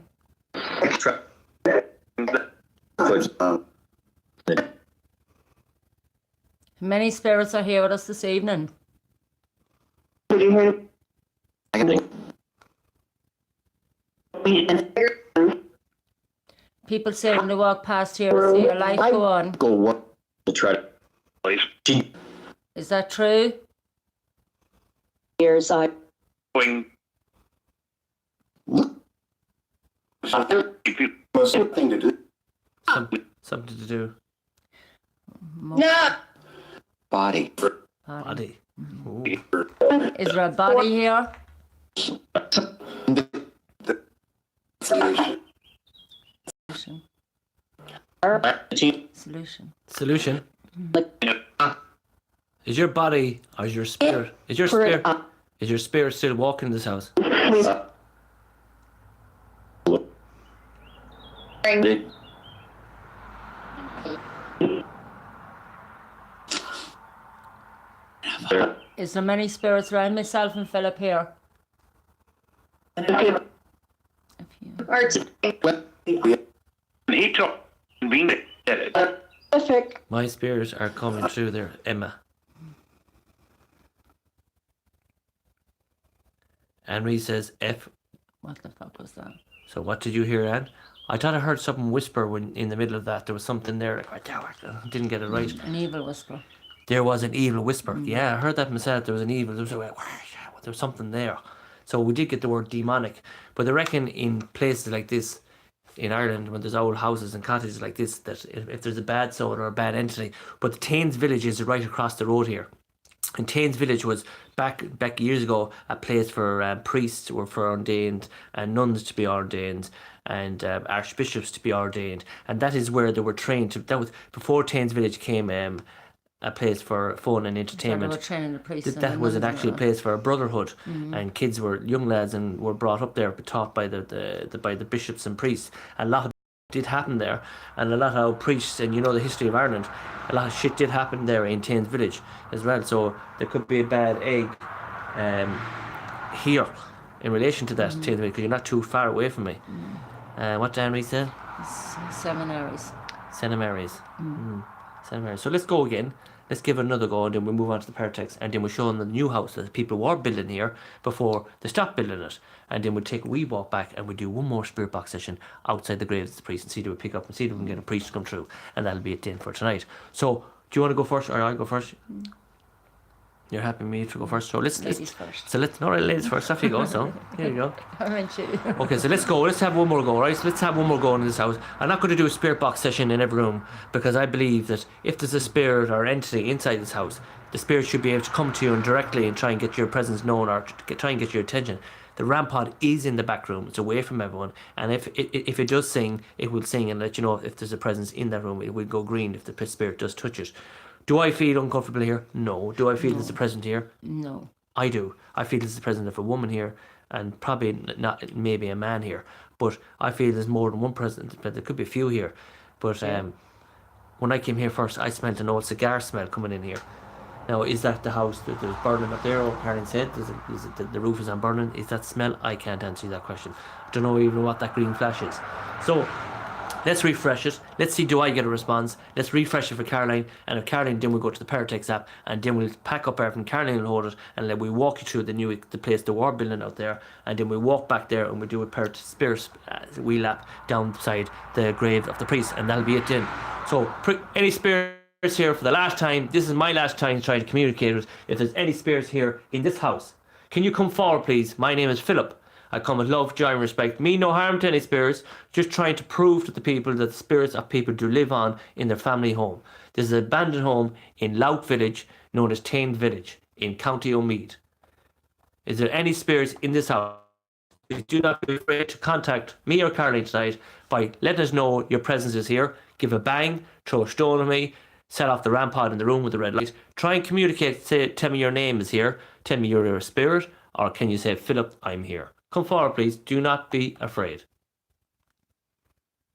Many spirits are here with us this evening. People say when they walk past here, they see your life go on. go what? We'll try to. Please. Is that true? years I Going. something to do. Something to do. no Body. Body. Ooh. Is there a body here? Solution. Solution. Is your body or is your spirit? Is your spirit? Is your spirit still walking in this house? Is there many spirits around myself and Philip here? A few. He took being dead. perfect My spirits are coming through there, Emma. Henry says F. What the fuck was that? So what did you hear, Anne? I thought I heard something whisper when in the middle of that. There was something there. Like, I didn't get it right. An evil whisper. There was an evil whisper. Yeah, I heard that myself. There was an evil. There was something there. So we did get the word demonic. But I reckon in places like this, in Ireland, when there's old houses and cottages like this, that if there's a bad soul or a bad entity, but the Taines village is right across the road here. And Taines village was back years ago a place for priests were for ordained and nuns to be ordained and archbishops to be ordained, and that is where they were trained. That was before Taines village came a place for fun and So they entertainment. were training the priests. and That the was nuns actually a and place for a brotherhood, and kids were young lads and were brought up there, taught by the bishops and priests. A lot of did happen there, and a lot of priests, and you know the history of Ireland, a lot of shit did happen there in Taines village as well. So there could be a bad egg here in relation to that Taines village, because you're not too far away from me. What did Henry say? Seminaries. Seminaries. Seminaries. So let's go again. Let's give it another go, and then we'll move on to the Pertex, and then we'll show them the new house that people were building here before they stopped building it. And then we'll take a wee walk back, and we'll do one more spirit box session outside the graves of the priest, and see if we pick up and see if we can get a priest to come through, and that'll be it then for tonight. So, do you want to go first, or I'll go first? You're happy me to go first. So let's Ladies first. So let's no ladies first. Off you go. So here you go. I meant you. Okay, so let's go. Let's have one more go, right? So let's have one more go in this house. I'm not going to do a spirit box session in every room because I believe that if there's a spirit or entity inside this house, the spirit should be able to come to you and directly and try and get your presence known or try and get your attention. The RAM pod is in the back room. It's away from everyone. And if it does sing, it will sing and let you know if there's a presence in that room. It will go green if the spirit does touch it. Do I feel uncomfortable here? No. Do I feel there's a presence here? No. I do. I feel there's the presence of a woman here and probably not maybe a man here. But I feel there's more than one presence. But there could be a few here. But when I came here first, I smelled an old cigar smell coming in here. Now, is that the house that there's burning up there? Or Karen said, is it the roof is on burning? Is that smell? I can't answer you that question. I don't know even what that green flash is. So let's refresh it. Let's see, do I get a response? Let's refresh it for Caroline. And if Caroline, then we'll go to the Paratex app. And then we'll pack up everything. Caroline will hold it. And then we'll walk you through the place, the war building out there. And then we'll walk back there and we'll do a spirit wheel lap down beside the grave of the priest. And that'll be it then. So, any spirits here for the last time. This is my last time trying to communicate with. If there's any spirits here in this house, can you come forward, please? My name is Philip. I come with love, joy and respect. Me no harm to any spirits. Just trying to prove to the people that the spirits of people do live on in their family home. This is an abandoned home in Louth Village, known as Tane Village, in County O'Mead. Is there any spirits in this house? Please do not be afraid to contact me or Caroline tonight by letting us know your presence is here. Give a bang, throw a stone at me, set off the RAM pod in the room with the red light. Try and communicate, tell me your name is here, tell me you're a spirit, or can you say, Philip, I'm here. Come forward, please. Do not be afraid.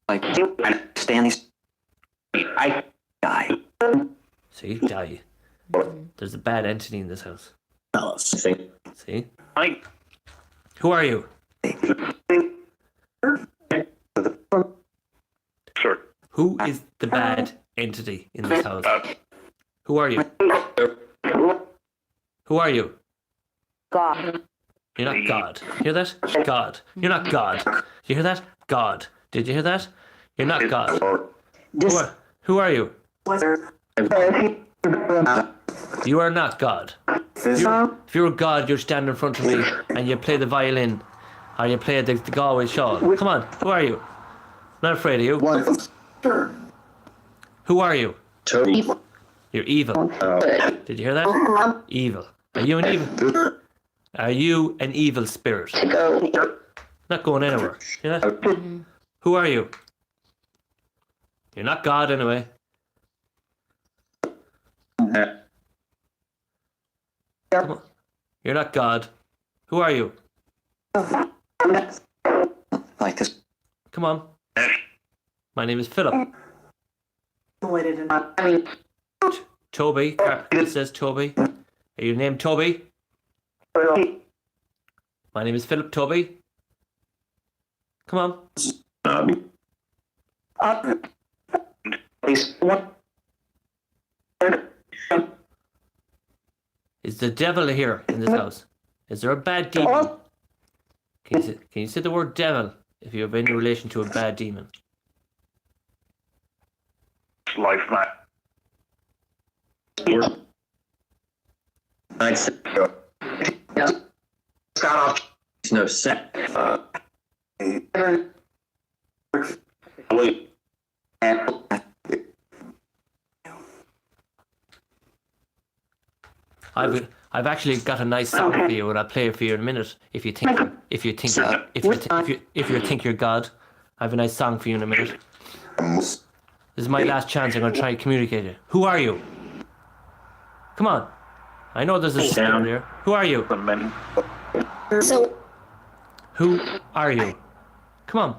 Like, I stand these. I die. See, die. There's a bad entity in this house. See? Who are you? Sure. Who is the bad entity in this house? Who are you? Who are you? God. You're not God. Hear that? God. You're not God. You hear that? God. Did you hear that? You're not God. Who are you? You are not God. If you're a God, you'd stand in front of me and you play the violin or you play the Galway shawl. Come on. Who are you? I'm not afraid of you. Who are you? You're evil. Did you hear that? Evil. Are you an evil? Are you an evil spirit? Not going anywhere. Hear that? Who are you? You're not God anyway. Come on. You're not God. Who are you? Like this. Come on. My name is Philip. Toby. It says Toby. Are you named Toby? My name is Philip Toby. Come on. Is the devil here in this house? Is there a bad demon? Can you say the word devil if you have any relation to a bad demon? Life, man. No set. I've actually got a nice song for you, and I'll play it for you in a minute. If you think you're God, I have a nice song for you in a minute. This is my last chance. I'm going to try and communicate it. Who are you? Come on. I know there's a spirit here. Who are you? Who are you? Come on.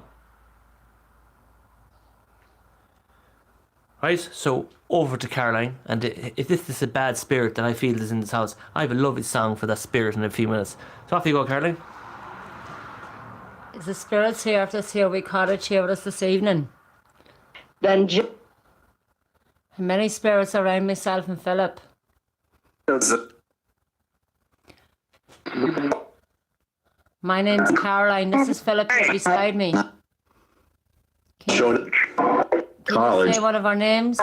Right, so over to Caroline, and if this is a bad spirit that I feel is in this house, I have a lovely song for that spirit in a few minutes. So off you go, Caroline. Is the spirits here at this here wee cottage here with us this evening? Then Many spirits around myself and Philip. My name's Caroline. This is Philip here beside me. Can you say one of our names?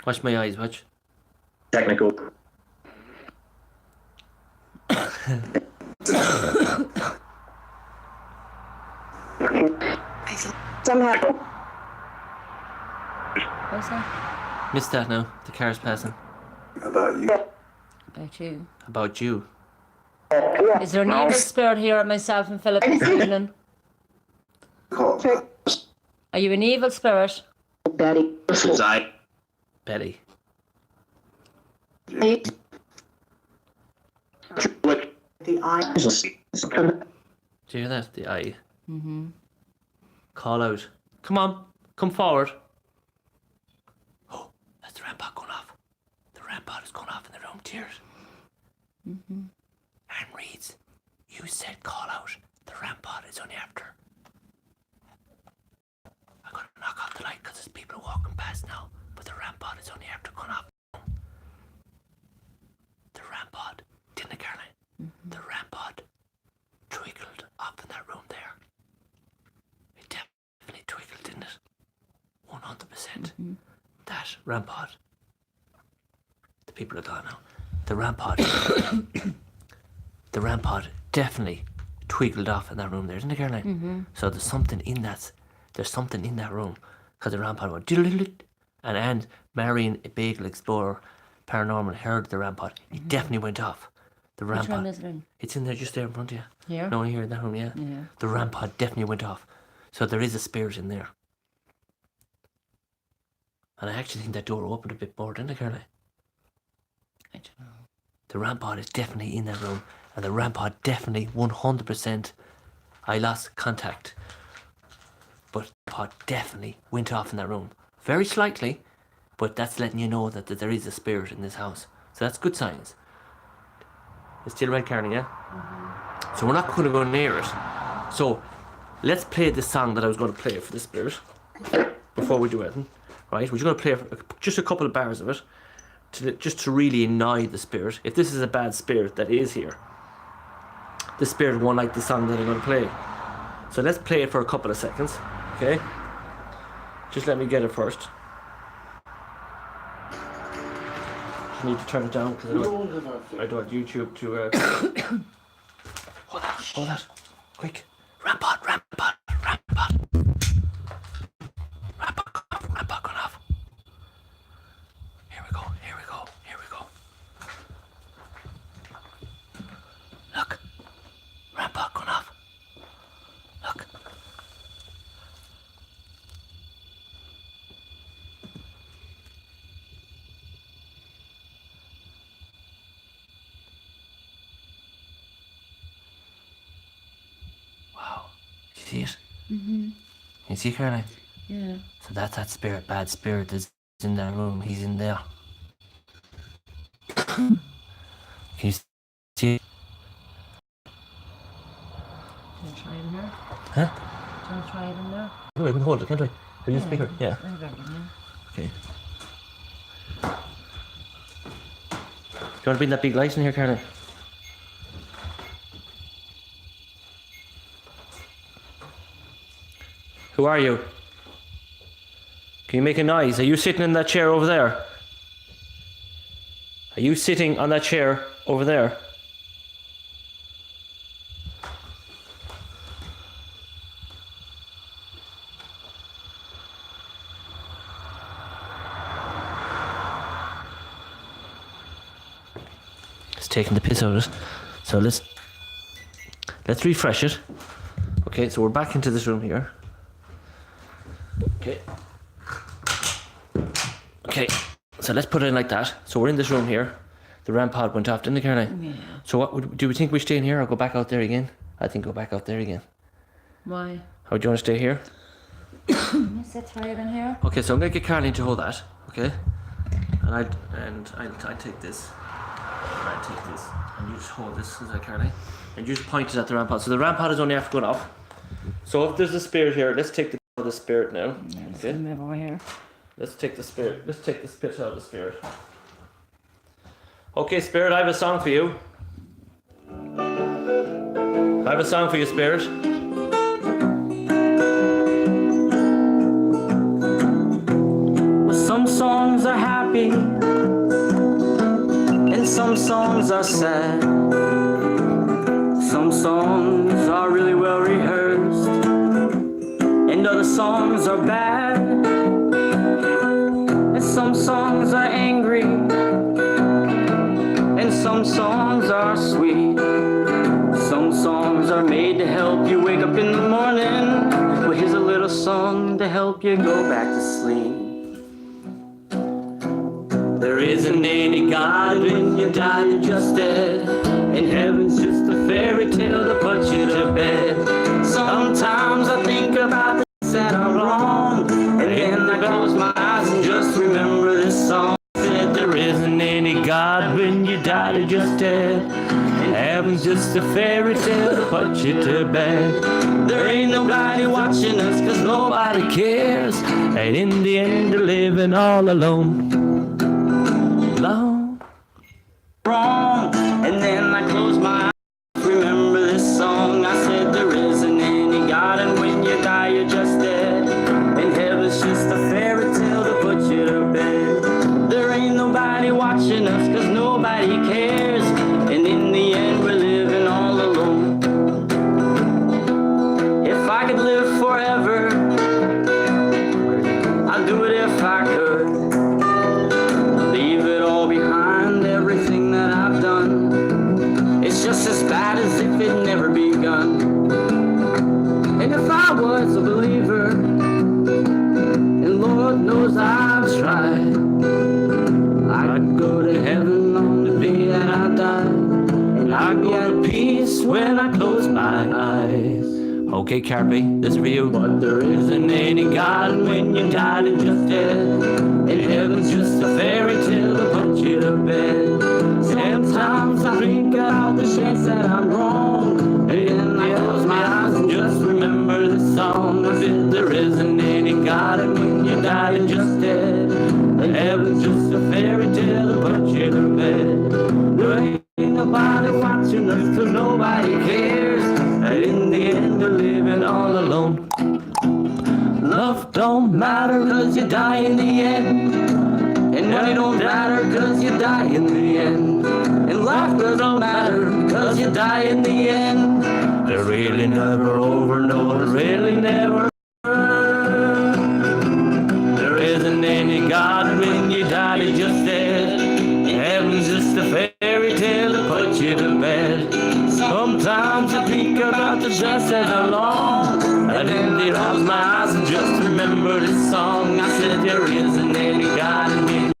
Watch my eyes, watch. Technical. Somehow. What's that? Missed that now. The car's passing. About you. About you. About you. Is there an evil spirit here at myself and Philip this evening? Are you an evil spirit? Betty. I. Betty. The eye. Do you hear that? The eye. Mm-hmm. Call out. Come on. Come forward. Oh, that's the rampart going off. The rampart is going off in the room. Tears. Mm-hmm. Anne reads. You said call out. The rampart is only after. I'm going to knock off the light because there's people walking past now. But the rampart is only after going off. The rampart. Didn't it, Caroline? Mm-hmm. The rampart twiggled off in that room there. It definitely twiggled, didn't it? 100%. Mm-hmm. That rampart. The people are gone now. The rampart. The rampart definitely twiggled off in that room there, isn't it, Caroline? Mm-hmm. So there's something in that. There's something in that room because the rampart went diddle-diddle, and Marion, a Bagel Explorer, Parnormal heard the rampart. It definitely went off. The rampart. Which room is it in? It's in there, just there in front of you. Here? No, here in that room, yeah. The rampart definitely went off. So there is a spirit in there. And I actually think that door opened a bit more, didn't it, Caroline? I don't know. The rampart is definitely in that room. And the rampart definitely, 100%, I lost contact. But the rampart definitely went off in that room. Very slightly, but that's letting you know that there is a spirit in this house. So that's good signs. It's still red, Caroline, yeah? Mm-hmm. So we're not going to go near it. So let's play the song that I was going to play for the spirit before we do anything. Right? We're just going to play just a couple of bars of it just to really annoy the spirit. If this is a bad spirit that is here, the spirit won't like the song that I'm going to play. So let's play it for a couple of seconds. Okay? Just let me get it first. Just need to turn it down because I don't want YouTube to... Hold that. Quick. Rampart. Rampart going off. Here we go. Look. Rampart going off. Look. Wow. Did you see it? Mm-hmm. You see, Caroline? Yeah. So that's that spirit, bad spirit that's in that room. He's in there. Can you see it? Can I try it in there? Huh? Can I try it in there? No, I can hold it, can't I? Can you speak her? Yeah. I got it in there. Okay. Do you want to bring that big light in here, Caroline? Who are you? Can you make a noise? Are you sitting in that chair over there? Are you sitting on that chair over there? It's taking the piss out of it. So let's refresh it. Okay, so we're back into this room here. Okay, so let's put it in like that. So we're in this room here. The rampart went off, didn't it, Caroline? Yeah. So do we think we stay in here or go back out there again? I think go back out there again. Why? How do you want to stay here? Yes, let's try it in here. Okay, so I'm gonna get Caroline to hold that. Okay, and I'll take this. I'll take this, and you just hold this, is that Caroline? And you just point it at the rampart. So the rampart is only after going off. So if there's a spirit here, let's take the spirit now. Yeah, let's Okay. move over here. Let's take the spirit. Let's take the spit out of the spirit. Okay, spirit, I have a song for you. I have a song for you, spirit. Well, some songs are happy songs are sad. Some songs are really well rehearsed, and other songs are bad. And some songs are angry, and some songs are sweet. Some songs are made to help you wake up in the morning. Well, here's a little song to help you go back to sleep. There isn't any God when you die, you're just dead. And heaven's just a fairy tale to put you to bed. Sometimes I think about the things that are wrong, and then I close my eyes and just remember this song. Said there isn't any God when you die, you're just dead. And heaven's just a fairy tale to put you to bed. There ain't nobody watching us, cause nobody cares. And in the end, you're living all alone. Wrong. And then I close my eyes, remember this song. I said there isn't any God, and when you die you're just dead. And heaven's just a fairy tale to put you to bed. There ain't nobody watching us, cause nobody cares. And in the end we're living all alone. If I could live forever, I'd do it if I could. Leave it all behind, everything that I've done. It's just as bad as if it never begun. And if I was a believer, and Lord knows I've tried, I'd go to heaven on the day that I die. And I'd be at peace when I close my eyes. Okay, Carpy, this is for you. But there isn't any God when you died and just dead. And heaven's just a fairy tale to put you to bed. Sometimes I think about the chance that I'm wrong, and then I close my eyes and just remember the song. I said there isn't any God, and when you died and just dead. And heaven's just a fairy tale to put you to bed. There ain't nobody watching us, cause nobody cares. And in the end, we're living all alone. Love don't matter, cause you die in the end. And money don't matter, cause you die in the end. And life doesn't matter, cause you die in the end. They're really never over, no, they're really never. There isn't any God when you die, you're just dead. Heaven's just a fairy tale to put you to bed. Sometimes I think about the just as I long, and then I close my eyes and just remember this song. I said there isn't any God in me,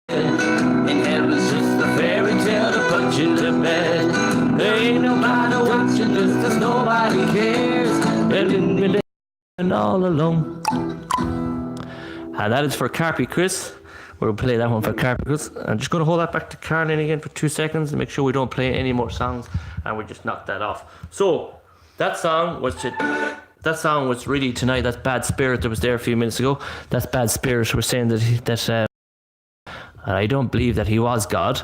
and heaven's just a fairy tale to put you to bed. There ain't nobody watching this, cause nobody cares. And in the living all alone. And that is for Carpy Chris. We'll play that one for Carpy Chris. I'm just going to hold that back to Caroline again for 2 seconds and make sure we don't play any more songs, and we just knock that off. So that song was really tonight. That's Bad Spirit that was there a few minutes ago. That's Bad Spirit. We're saying that I don't believe that he was God.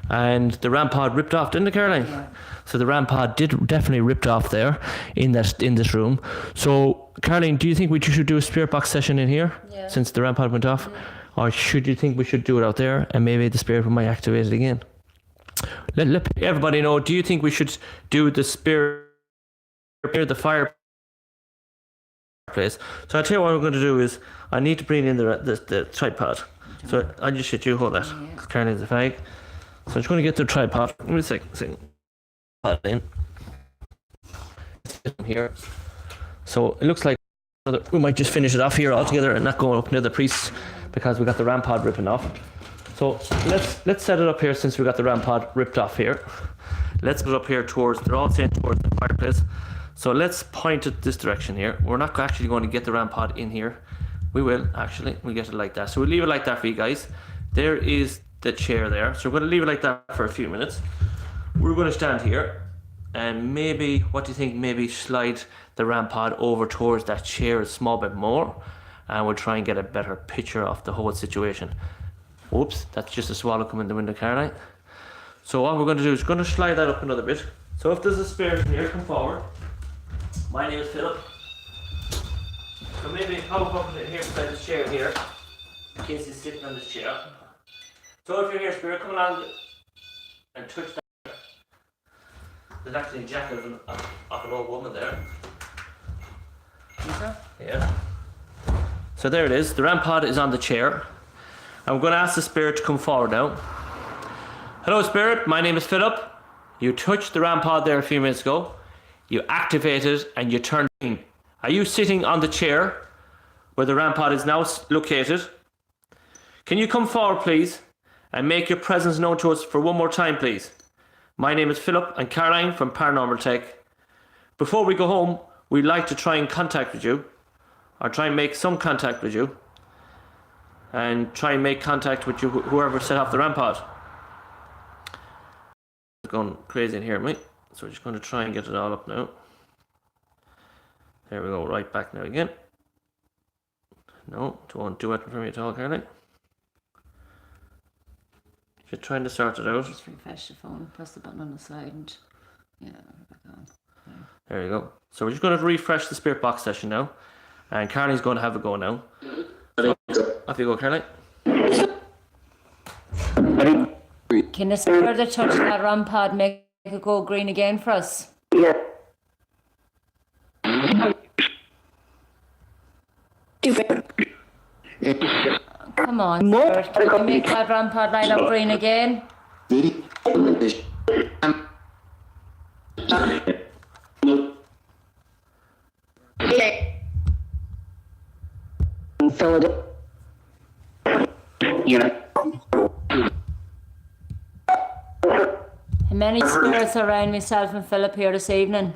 And the Rampod ripped off, didn't it, Caroline? Yeah. So the Rampod definitely ripped off there in this room. So Caroline, do you think we should do a spirit box session in here since the Rampod went off? Or should you think we should do it out there and maybe the spirit might activate it again? Let everybody know, do you think we should do the spirit, the fireplace? So I'll tell you what I'm going to do is, I need to bring in the tripod. So I just shit you hold that. Caroline's a fag. So I'm just going to get the tripod. Give me a second. Put it in. Here. So it looks like we might just finish it off here altogether and not go up near the priests, because we got the Rampod ripping off. So let's set it up here since we got the Rampod ripped off here. Let's put it up here they're all saying towards the fireplace. So let's point it this direction here. We're not actually going to get the Rampod in here. We will actually, we'll get it like that. So we'll leave it like that for you guys. There is the chair there. So we're going to leave it like that for a few minutes. We're going to stand here and maybe, what do you think, maybe slide the Rampod over towards that chair a small bit more, and we'll try and get a better picture of the whole situation. Oops, that's just a swallow coming in the window, Caroline. So what we're going to do is going to slide that up another bit. So if there's a spirit in here, come forward. My name is Philip. So maybe hop up here beside this chair here, in case he's sitting on this chair. So if you're here, spirit, come along and touch that. There's actually a jacket of an old woman there. Is there? Yeah. So there it is. The RAM pod is on the chair. I'm going to ask the spirit to come forward now. Hello, spirit. My name is Philip. You touched the RAM pod there a few minutes ago. You activated and you turned green. Are you sitting on the chair where the RAM pod is now located? Can you come forward, please, and make your presence known to us for one more time, please? My name is Philip and Caroline from Parnormal Tech. Before we go home, we'd like to try and contact with you, or try and make some contact with you, and try and make contact with you, whoever set off the RAM pod. It's going crazy in here, mate. So we're just going to try and get it all up now. There we go, right back now again. No, don't want to do it for me at all, Caroline. Just trying to sort it out. Just refresh the phone, press the button on the side, and yeah, back on. There you go. So we're just going to refresh the spirit box session now. And Caroline's going to have a go now. So, off you go, Caroline. Can the spirit that touched that RAM pod make it go green again for us? Yeah. Come on, spirit. Can you make that RAM pod light up green again? How many spirits are around myself and Philip here this evening?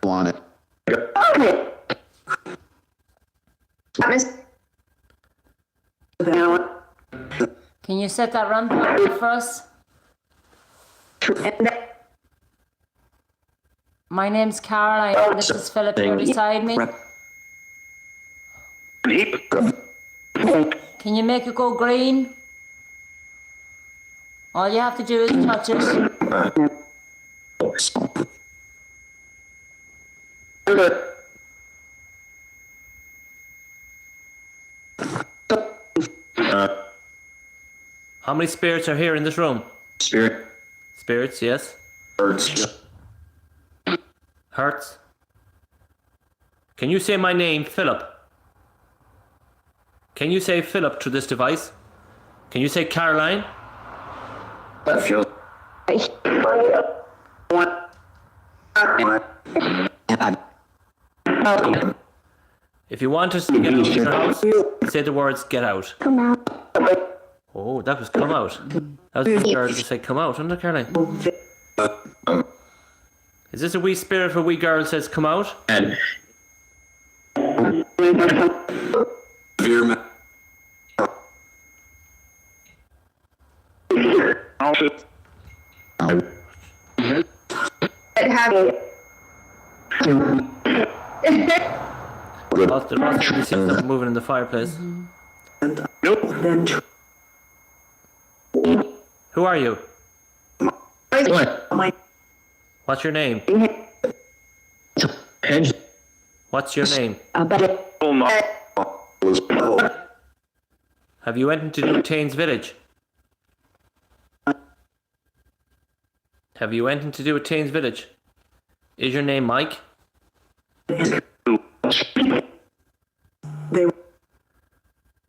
Want it. Can you set that RAM pod up for us? My name's Caroline, and this is Philip here beside me. Can you make it go green? All you have to do is touch it. How many spirits are here in this room? Spirit. Spirits, yes. Birds. Hertz. Can you say my name, Philip? Can you say Philip to this device? Can you say Caroline? That feels. If you want us to get out of your house, say the words "get out." Come out. Oh, that was "come out." That was the girl to say "come out," wasn't it, Caroline? Is this a wee spirit for a wee girl that says "come out"? And. Veerman. You see stuff moving in the fireplace. Who are you? What's your name? What's your name? Have you went into Tane's village? Have you went into Tane's village? Is your name Mike?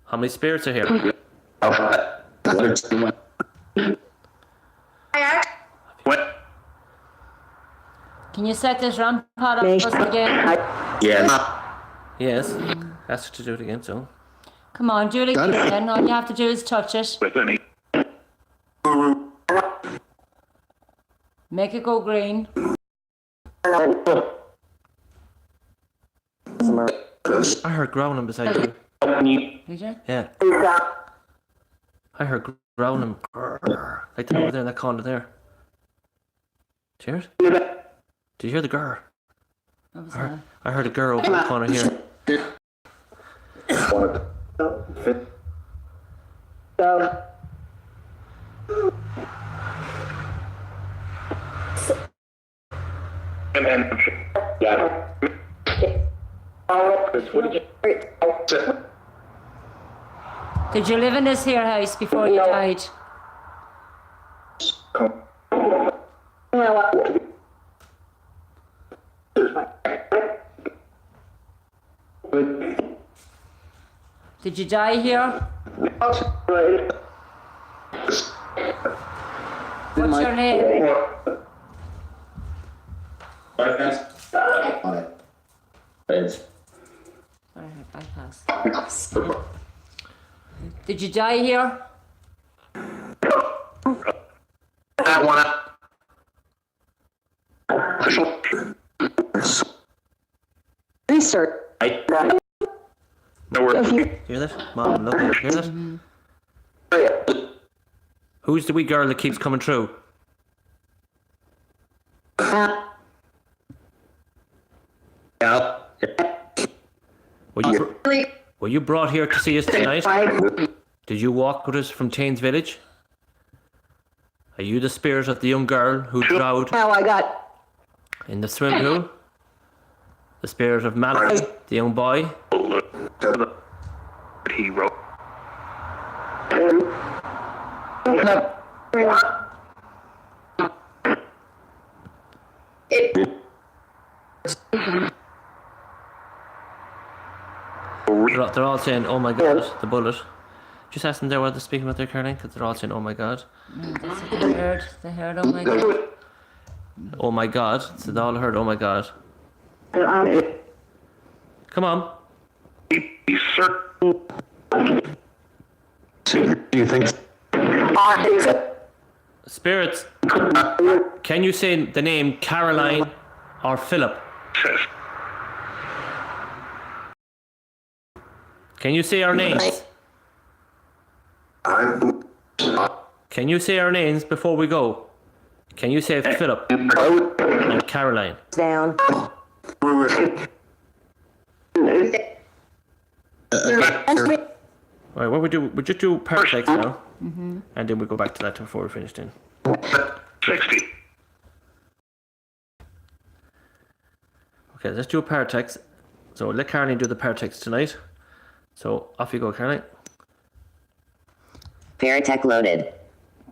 How many spirits are here? Can you set this RAM pod up for us again? Yes. Ask her to do it again, so. Come on, do it again. All you have to do is touch it. Make it go green. I heard growling beside you. Did you? Yeah. I heard growling. Like that over there in that corner there. Did you hear it? Did you hear the grr? What was that? I heard a girl over in the corner here. Did you live in this here house before you died? Did you die here? What's your name? Alright, bypass. Did you die here? Research. Hear that? Mom, look, hear that? Who's the wee girl that keeps coming through? Were you brought here to see us tonight? Did you walk with us from Taines Village? Are you the spirit of the young girl who drowned in the swimming pool? The spirit of Mallory, the young boy? He wrote. They're all saying, "Oh my God, the bullet." Just ask them there while they're speaking about their Caroline, because they're all saying, "Oh my God." They heard, oh my God. Oh my God. So they all heard, "Oh my God." Come on. He's certain. Do you think? Spirits, can you say the name Caroline or Philip? Can you say our names? Can you say our names before we go? Can you say Philip and Caroline? Down. Right, what we do? We just do paratext now, and then we go back to that before we're finished. In 60. okay, let's do a paratext. So let Caroline do the paratext tonight. So off you go, Caroline. Paratech loaded.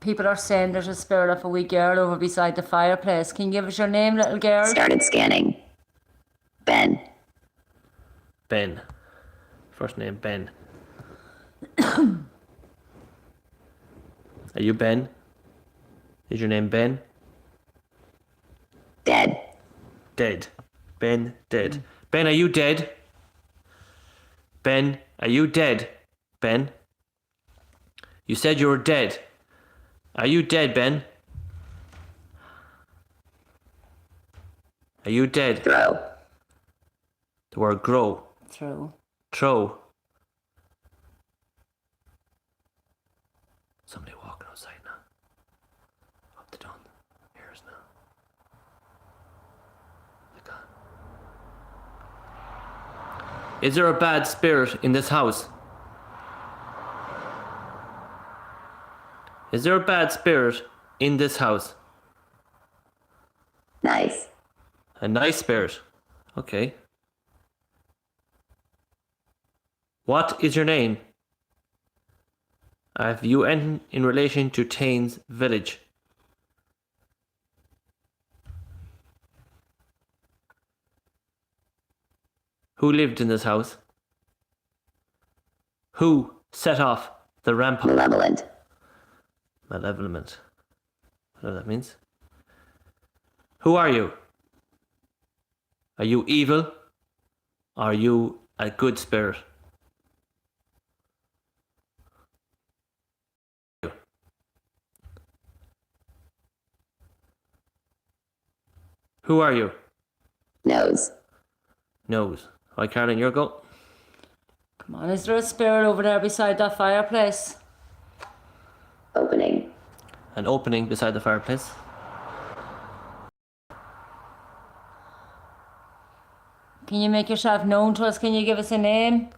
People are saying there's a spirit of a wee girl over beside the fireplace. Can you give us your name, little girl? Started scanning. Ben. Ben. First name Ben. Are you Ben? Is your name Ben? Dead. Dead. Ben, dead. Ben, are you dead? Ben, are you dead? Ben? You said you were dead. Are you dead, Ben? Are you dead? Throw. The word grow. Through. Throw. Somebody walking outside now. Up the dawn. Here is now. They're gone. Is there a bad spirit in this house? Is there a bad spirit in this house? Nice. A nice spirit. Okay. What is your name? Have you anything in relation to Taines Village? Who lived in this house? Who set off the rampart? Malevolent. Malevolent. Whatever that means. Who are you? Are you evil? Are you a good spirit? Who are you? Nose. Nose. Right, Caroline, your go. Come on, is there a spirit over there beside that fireplace? Opening. An opening beside the fireplace. Can you make yourself known to us? Can you give us a name?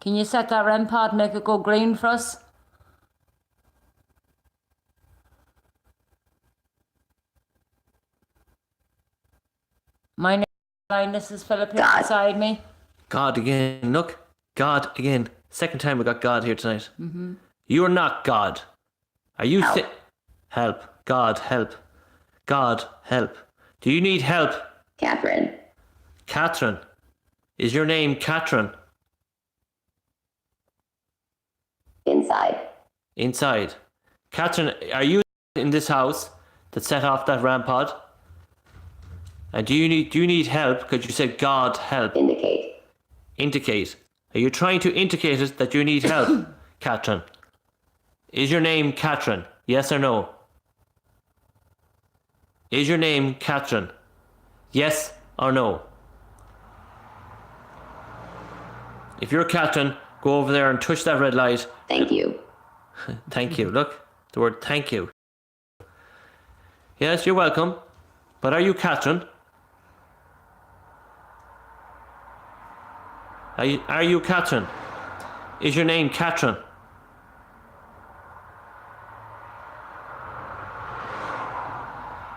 Can you set that REM pod and make it go green for us? My blindness is Philip here God. beside me. God again. Look. God again. Second time we got God here tonight. You are not God. Are you Help. help. God, help. God, help. Do you need help? Catherine. Catherine. Is your name Catherine? Inside. Inside. Catherine, are you in this house that set off that ram pod? And do you need help? Because you said God help. Indicate. Indicate. Are you trying to indicate it that you need help, Catherine? Is your name Catherine? Yes or no? Is your name Catherine? Yes or no? If you're Catherine, go over there and touch that red light. Thank you. Thank you. Look, the word thank you. Yes, you're welcome. But are you Catherine? Are you Catherine? Is your name Catherine?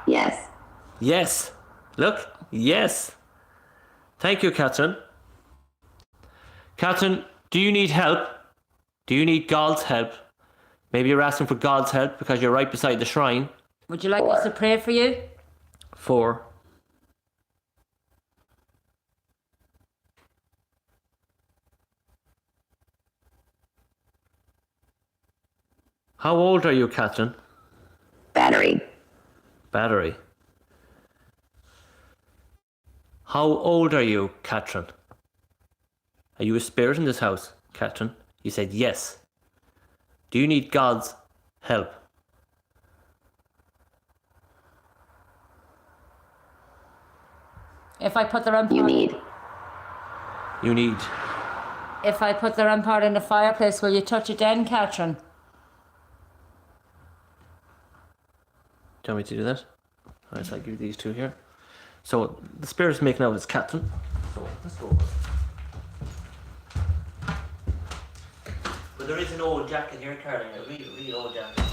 Yes. Yes. Look, yes. Thank you, Catherine. Catherine, do you need help? Do you need God's help? Maybe you're asking for God's help because you're right beside the shrine. Would you like us to pray for you? 4. How old are you, Catherine? Battery. Battery. How old are you, Catherine? Are you a spirit in this house, Catherine? You said yes. Do you need God's help? If I put the REM You pod, need. You need. if I put the REM pod in the fireplace, will you touch it then, Catherine? Do you want me to do that? Alright, so I'll give you these two here. So the spirit's making out as Catherine. So let's go. But there is an old jacket here, Caroline, a real old jacket.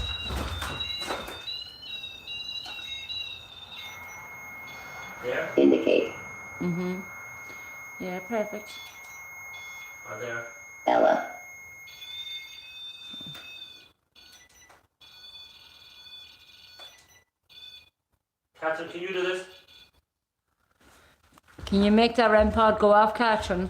There Indicate. Yeah, perfect. or there. Ella. Catherine, can you do this? Can you make that REM pod go off, Catherine?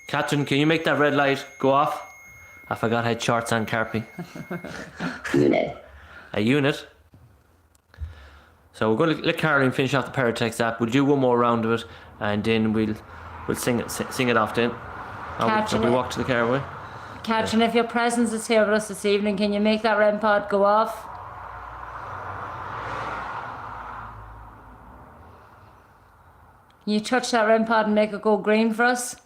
Catherine, can you make that red light go off? I forgot I had shorts on, Carpy. Unit. A unit. So we're going to let Caroline finish off the Paratext app. We'll do one more round of it, and then we'll sing it off then. And we walk to the car away. Catherine, if your presence is here with us this evening, can you make that REM pod go off? Can you touch that REM pod and make it go green for us?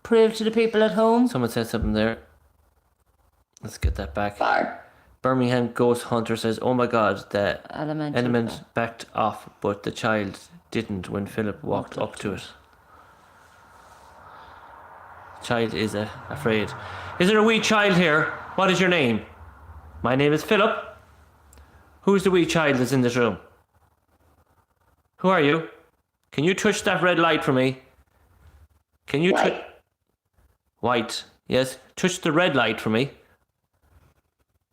Prove to the people at home. Someone said something there. Let's get that back. Far. Birmingham Ghost Hunter says, "Oh my God, the Elemental. element backed off, but the child didn't when Philip walked up to it. Child is afraid. Is there a wee child here? What is your name? My name is Philip. Who's the wee child that's in this room? Who are you? Can you touch that red light for me? Can you touch... White. White. Yes. Touch the red light for me.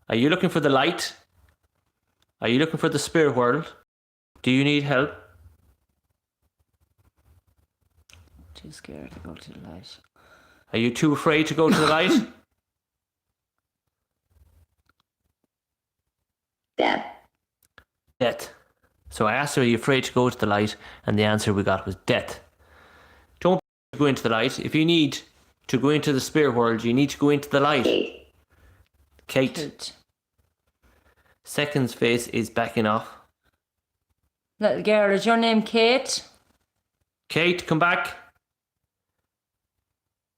Are you looking for the light? Are you looking for the spirit world? Do you need help? Too scared to go to the light. Are you too afraid to go to the light? Death. Death. So I asked her, are you afraid to go to the light? And the answer we got was death. Don't go into the light. If you need to go into the spirit world, you need to go into the light. Kate. Kate. Kate. Second's face is backing off. Little girl, is your name Kate? Kate, come back.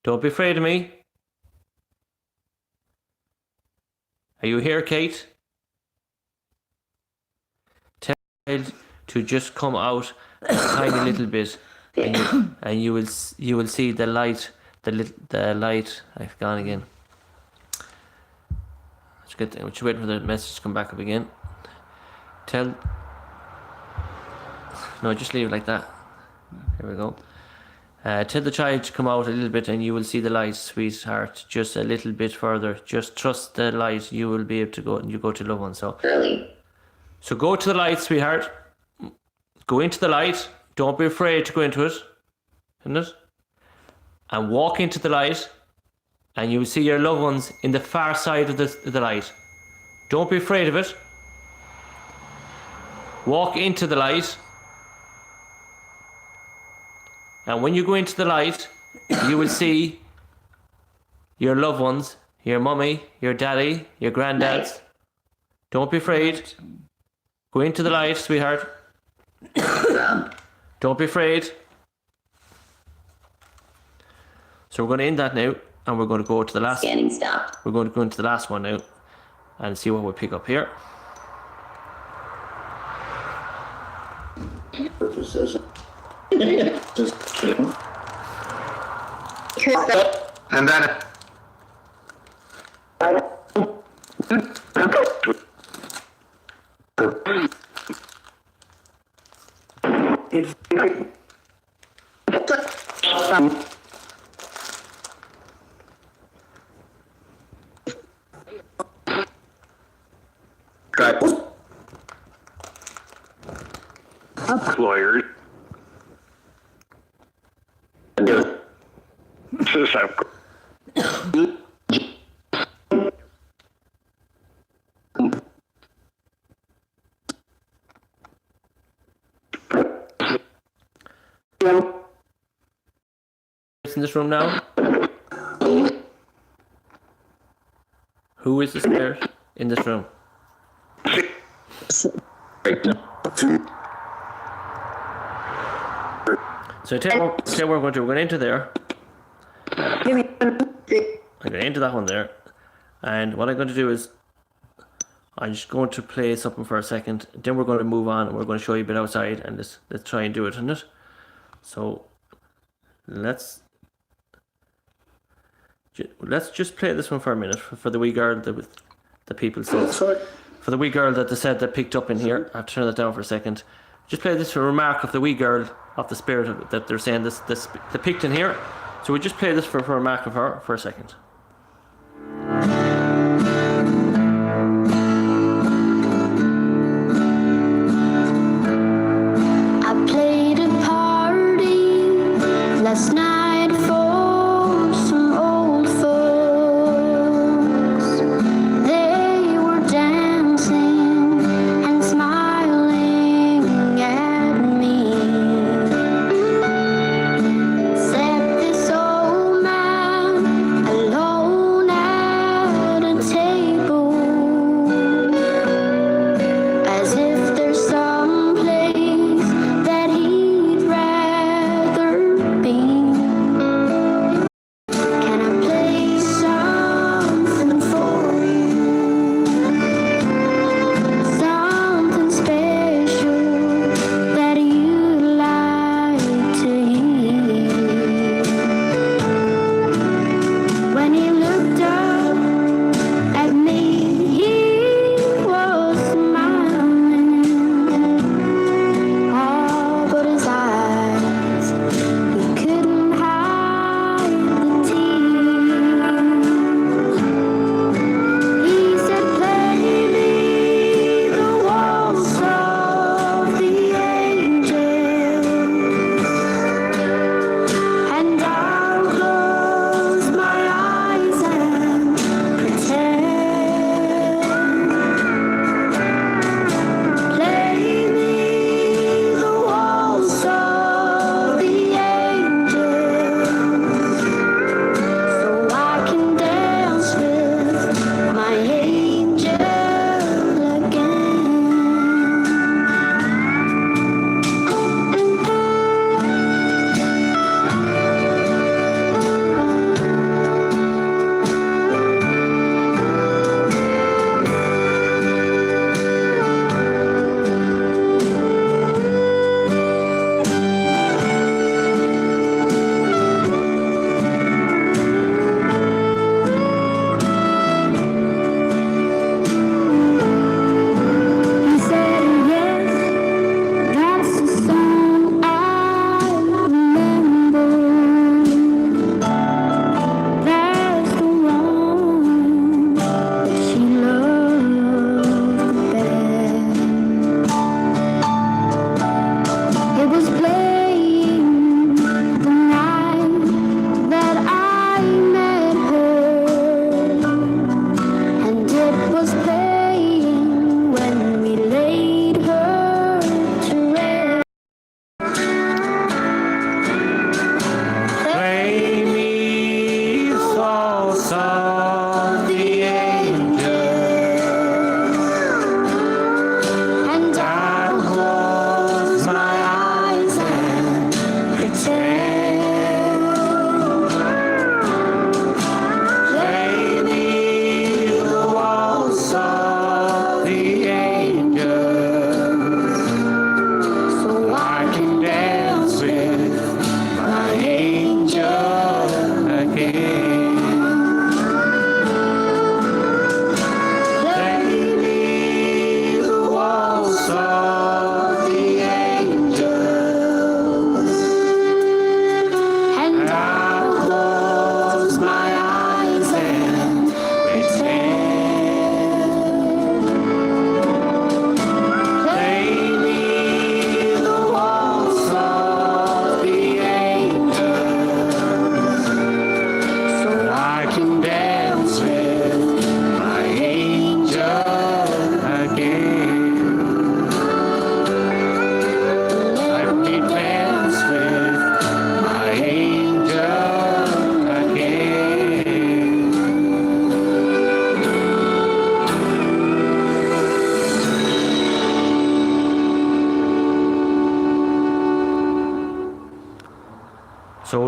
Don't be afraid of me. Are you here, Kate? Tell to just come out a tiny little bit, and you will see the light. The light. I've gone again. Just waiting for the message to come back up again. No, just leave it like that. Here we go. Tell the child to come out a little bit and you will see the light, sweetheart. Just a little bit further. Just trust the light. You will be able to go, and you go to loved ones. So go to the light, sweetheart. Go into the light. Don't be afraid to go into it. Isn't it? And walk into the light, and you will see your loved ones in the far side of the light. Don't be afraid of it. Walk into the light. And when you go into the light, you will see your loved ones, your mummy, your daddy, your granddads. Don't be afraid. Go into the light, sweetheart. Don't be afraid. So we're going to end that now, and we're going to go to the last. Scanning stopped. We're going to go into the last one now, and see what we pick up here. And then lawyers. In this room now? Who is the spirit in this room? So tell what we're going to do. We're going into there. I'm going into that one there. And what I'm going to do is I'm just going to play something for a second. Then we're going to move on and we're going to show you a bit outside, and let's try and do it, isn't it? So let's just play this one for a minute for the wee girl that the people said. For the wee girl that they said that picked up in here. I have to turn that down for a second. Just play this for a remark of the wee girl, of the spirit that they're saying this the picked in here. So we just play this for a remark of her for a second. I played a party last night for some old folks. They were dancing and smiling at me. Said this old man, hello.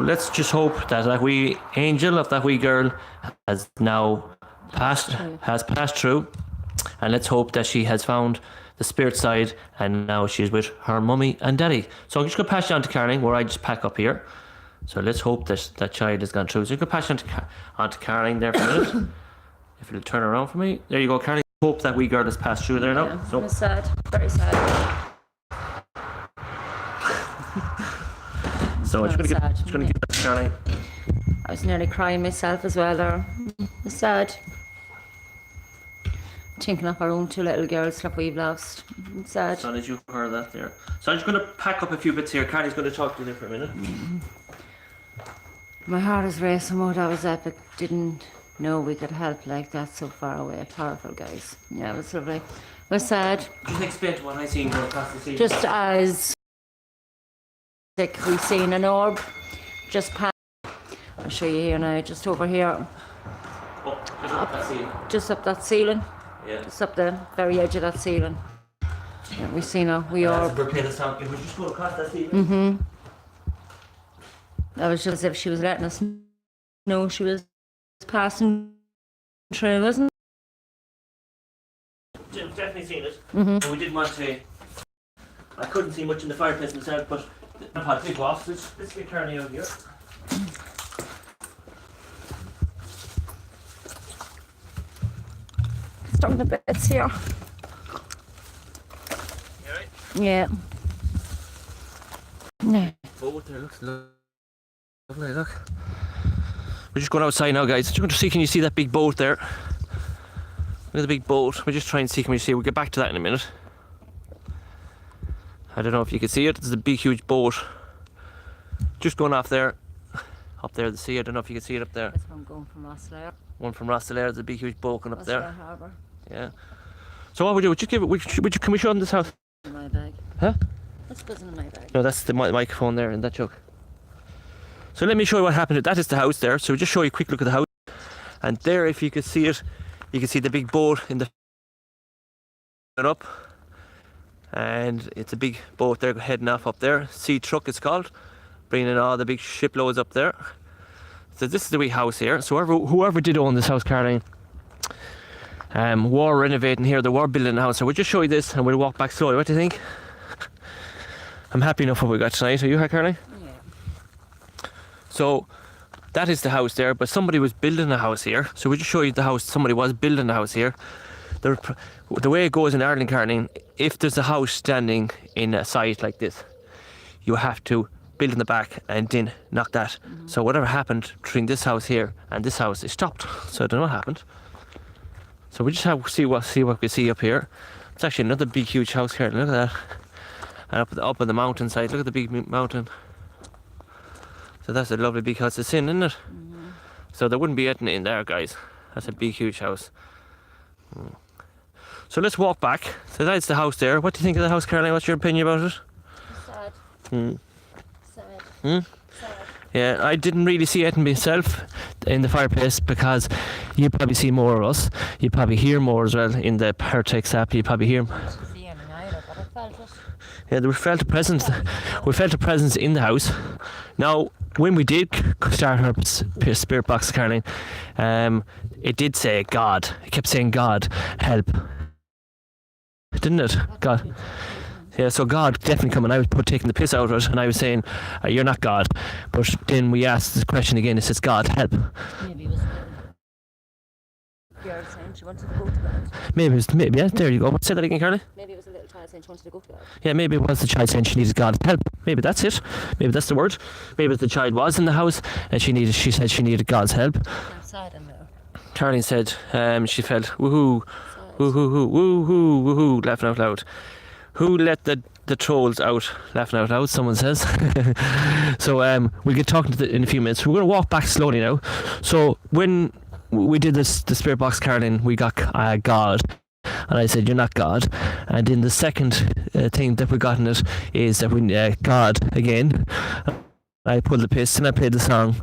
let's just hope that that wee angel of that wee girl has now passed through, and let's hope that she has found the spirit side and now she's with her mummy and daddy. So I'm just going to pass you on to Caroline where I just pack up here. So let's hope that that child has gone through. So you can pass you on to Caroline there for a minute. If it'll turn around for me. There you go, Caroline. Hope that wee girl has passed through there now. Yeah, So it's sad. Very sad. So I'm just Sad, going to give that to Caroline. I was nearly crying myself as well there. It's sad. Thinking of our own two little girls that we've lost. It's sad. So did you heard that there? So I'm just going to pack up a few bits here. Carly's going to talk to you there for a minute. My heart is racing. Oh, that was epic. Didn't know we could help like that so far away. Powerful, guys. Yeah, it was lovely. It was sad. Just explain to what I seen going across the sea. Just as like we seen an orb just past. I'll show you here now. Just over here. Oh, just up that sea. Just up that ceiling. Yeah. Just up the very edge of that ceiling. Yeah, we seen a wee orb. We're playing the sound. If we just go across that sea. That was just as if she was letting us know she was passing through, wasn't Jim's definitely seen it. And we didn't want to. I couldn't see much in the fireplace myself, but the pot did go off. Let's get Carly out here. it? Stuck the bits here. You alright? Yeah. No. Oh, there looks lovely, look. We're just going outside now, guys. Just going to see, can you see that big boat there? Look at the big boat. We'll just try and see, can we see? We'll get back to that in a minute. I don't know if you can see it. There's a big, huge boat. Just going off there. Up there, the sea. I don't know if you can see it up there. That's one going from Rosslair. One from Rosslair. There's a big, huge boat going up there. Rosslair Harbour. Yeah. So what would you give it? Can we show them this house? In my bag. Huh? That's buzzing in my bag. No, that's the microphone there in that jug. So let me show you what happened. That is the house there. So we'll just show you a quick look at the house. And there, if you can see it, you can see the big boat in the up. And it's a big boat there heading off up there. Sea truck it's called. Bringing in all the big shiploads up there. So this is the wee house here. So whoever did own this house, Caroline, were renovating here. They were building a house. So we'll just show you this and we'll walk back slowly. What do you think? I'm happy enough what we got tonight. Are you, Caroline? Yeah. So that is the house there, but somebody was building a house here. So we'll just show you the house. Somebody was building a house here. The way it goes in Ireland, Caroline, if there's a house standing in a site like this, you have to build in the back and then knock that. So whatever happened between this house here and this house, it stopped. So I don't know what happened. So we just have to see what we see up here. It's actually another big, huge house here. Look at that. And up on the mountainside, look at the big mountain. So that's a lovely big house. It's in, isn't it? So there wouldn't be anything in there, guys. That's a big, huge house. So let's walk back. So that's the house there. What do you think of the house, Caroline? What's your opinion about it? Sad. Hmm? Sad. Yeah, I didn't really see anything myself in the fireplace because you probably see more of us. You probably hear more as well in the Partex app. You probably hear. See any either, but I felt it. Yeah, we felt a presence. We felt a presence in the house. Now, when we did start our spirit box, Caroline, it did say God. It kept saying God, help. Didn't it? God. Yeah, so God definitely coming. I was taking the piss out of it, and I was saying, "You're not God." But then we asked the question again. It says, "God, help." Maybe it was a girl saying she wanted to go to God. Maybe. Yeah, there you go. Say that again, Caroline. Maybe it was a little child saying she wanted to go to God. Yeah, maybe it was the child saying she needed God's help. Maybe that's it. Maybe that's the word. Maybe the child was in the house and she said she needed God's help. I'm sad in there. Caroline said she felt woohoo, woohoo, woohoo, woohoo, laughing out loud. Who let the trolls out? Laughing out loud, someone says. So we'll get talking to in a few minutes. We're going to walk back slowly now. So when we did the spirit box, Caroline, we got God. And I said, "You're not God." And then the second thing that we got in it is that we God again. I pulled the piss, and I played the song.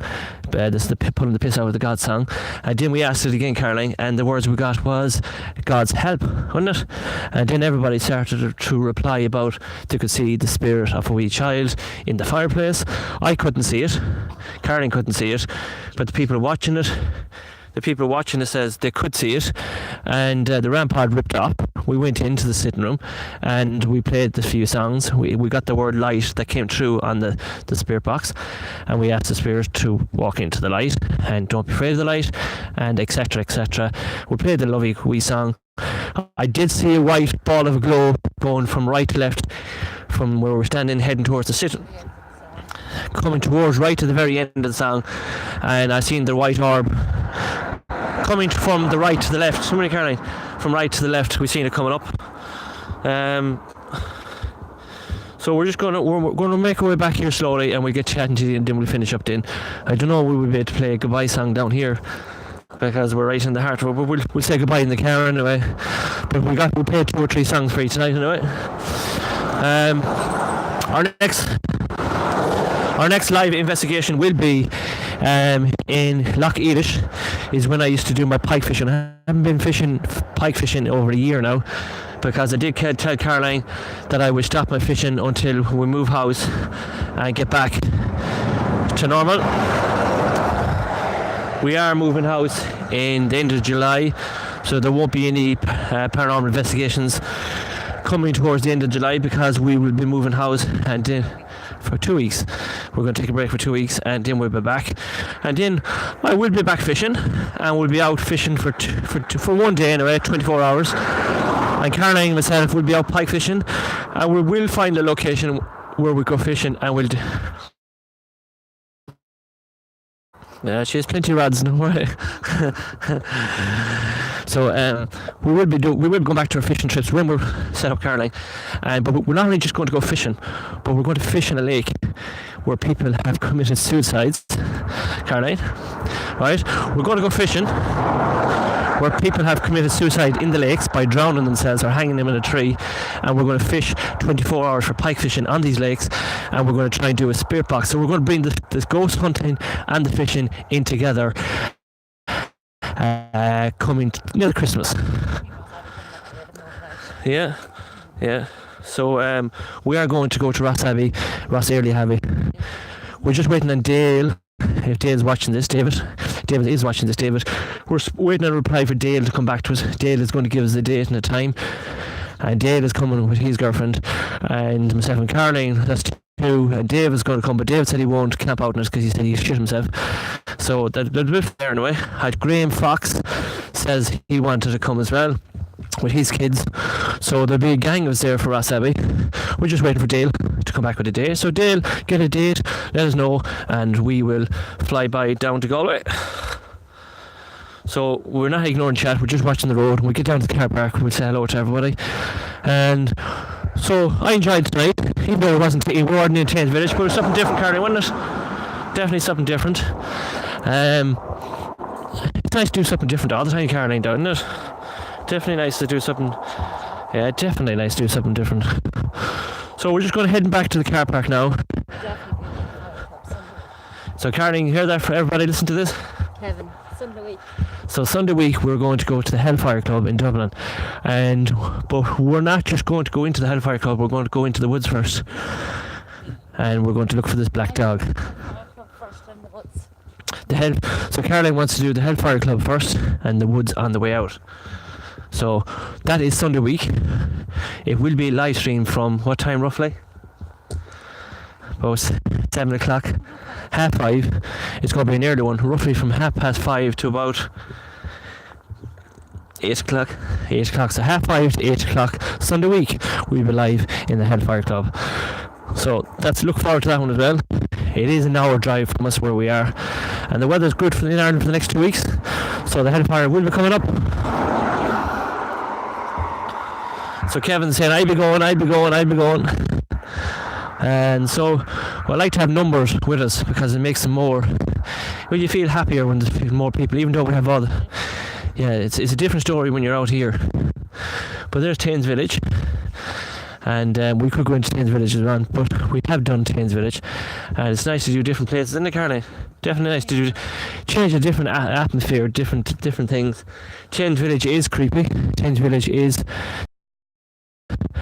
This is the pulling the piss out of the God song. And then we asked it again, Caroline, and the words we got was God's help, wasn't it? And then everybody started to reply about they could see the spirit of a wee child in the fireplace. I couldn't see it. Caroline couldn't see it, but the people watching it says they could see it, and the rampart ripped off. We went into the sitting room and we played the few songs. We got the word light that came through on the spirit box, and we asked the spirit to walk into the light and don't be afraid of the light, and etc. etc. We played the lovely wee song. I did see a white ball of glow going from right to left from where we're standing heading towards the sitting, coming towards right to the very end of the song, and I seen the white orb coming from the right to the left. Somebody, Caroline, from right to the left, we've seen it coming up. So we're going to make our way back here slowly, and we'll get chatting to you, and then we'll finish up. Then I don't know, we will be able to play a goodbye song down here because we're right in the heart of it, but we'll say goodbye in the car anyway. But we'll play 2 or 3 songs for you tonight anyway. Our next live investigation will be in Loch Edish, is when I used to do my pike fishing. I haven't been pike fishing over a year now, because I did tell Caroline that I would stop my fishing until we move house and get back to normal. We are moving house in the end of July, so there won't be any paranormal investigations coming towards the end of July, because we will be moving house, and then for 2 weeks we're going to take a break for 2 weeks, and then we'll be back, and then I will be back fishing, and we'll be out fishing for one day anyway, 24 hours, and Caroline and myself will be out pike fishing, and we will find a location where we go fishing, and we'll she has plenty of rods now. So we will be going back to our fishing trips when we're set up, Caroline. But we're not only just going to go fishing, but we're going to fish in a lake where people have committed suicides, Caroline. Right? We're going to go fishing where people have committed suicide in the lakes by drowning themselves or hanging them in a tree, and we're going to fish 24 hours for pike fishing on these lakes, and we're going to try and do a spirit box. So we're going to bring this ghost hunting and the fishing in together, coming near Christmas. Yeah. So we are going to go to Ross Airlie Abbey. We're just waiting on Dale. If Dale's watching this, David is watching this, David. We're waiting on a reply for Dale to come back to us. Dale is going to give us a date and a time, and Dale is coming with his girlfriend, and myself and Caroline, that's 2, and Dave is going to come, but Dave said he won't camp out in us because he said he shit himself, so that'll be fair anyway. Graham Fox says he wanted to come as well with his kids, so there'll be a gang of us there for Ross Abbey. We're just waiting for Dale to come back with a date. So Dale, get a date, let us know, and we will fly by down to Galway. So we're not ignoring chat, we're just watching the road. We'll get down to the car park, we'll say hello to everybody. And so I enjoyed tonight, even though it wasn't rewarding in Tains Village, but it was something different, Caroline, wasn't it? Definitely something different. It's nice to do something different all the time, Caroline, isn't it? Definitely nice to do something. Yeah, definitely nice to do something different. So we're just going to head back to the car park now. So Caroline, you hear that? For everybody, listen to this. Kevin, Sunday week. So Sunday week we're going to go to the Hellfire Club in Dublin, but we're not just going to go into the Hellfire Club. We're going to go into the woods first, and we're going to look for this black dog. So Caroline wants to do the Hellfire Club first and the woods on the way out. So that is Sunday week. It will be live streamed from what time roughly? About 7 o'clock, 5:30. It's going to be an early one, roughly from 5:30 to about 8 o'clock. So 5:30 to 8 o'clock Sunday week we'll be live in the Hellfire Club. So look forward to that one as well. It is an hour drive from us where we are, and the weather's good in Ireland for the next 2 weeks, so the Hellfire will be coming up. So Kevin's saying I'll be going, and so I like to have numbers with us because it makes them more, well, you feel happier when there's more people, even though we have all it's a different story when you're out here. But there's Tains Village, And we could go into Tains Village as well, but we have done Tains Village, and it's nice to do different places, isn't it, Caroline? Definitely nice to do, change a different atmosphere, different things. Tains Village is creepy. Tains Village is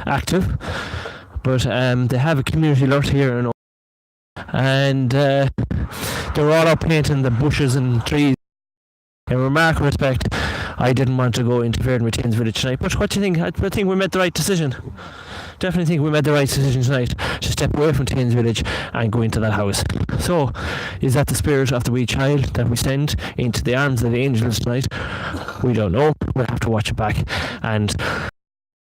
active, but they have a community lot here, you know, and they're all out painting the bushes and trees. In remarkable respect, I didn't want to go interfering with Tains Village tonight, but what do you think? I think we made the right decision. Definitely think we made the right decision tonight to step away from Tains Village and go into that house. So, is that the spirit of the wee child that we send into the arms of the angels tonight? We don't know. We'll have to watch it back. And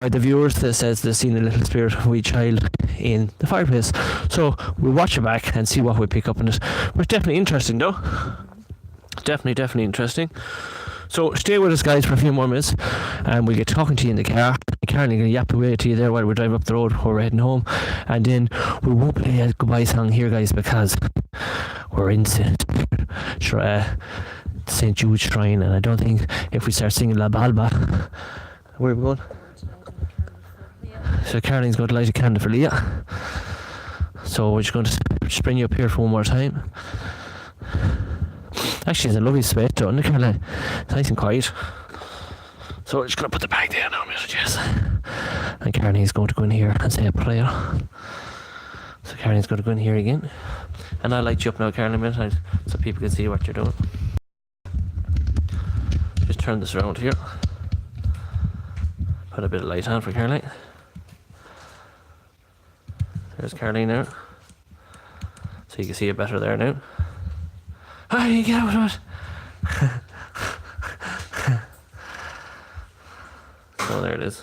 by the viewers that says they've seen the little spirit of a wee child in the fireplace. So, we'll watch it back and see what we pick up in it. But it's definitely interesting though. Definitely interesting. So stay with us, guys, for a few more minutes, and we'll get talking to you in the car. Caroline going to yap away to you there while we drive up the road before we're heading home, and then we won't play a goodbye song here, guys, because we're in St. Jude's Shrine, and I don't think if we start singing La Balba, where are we going? So Caroline's going to light a candle for Leah. So we're just going to bring you up here for one more time. Actually, it's a lovely space, though, isn't it, Caroline? It's nice and quiet. So we're just going to put the bag there now, messages. And Caroline's going to go in here and say a prayer. So Caroline's going to go in here again. And I'll light you up now, Caroline, a minute, so people can see what you're doing. Just turn this around here. Put a bit of light on for Caroline. There's Caroline now. So you can see it better there now. Oh, you get out of it. So there it is.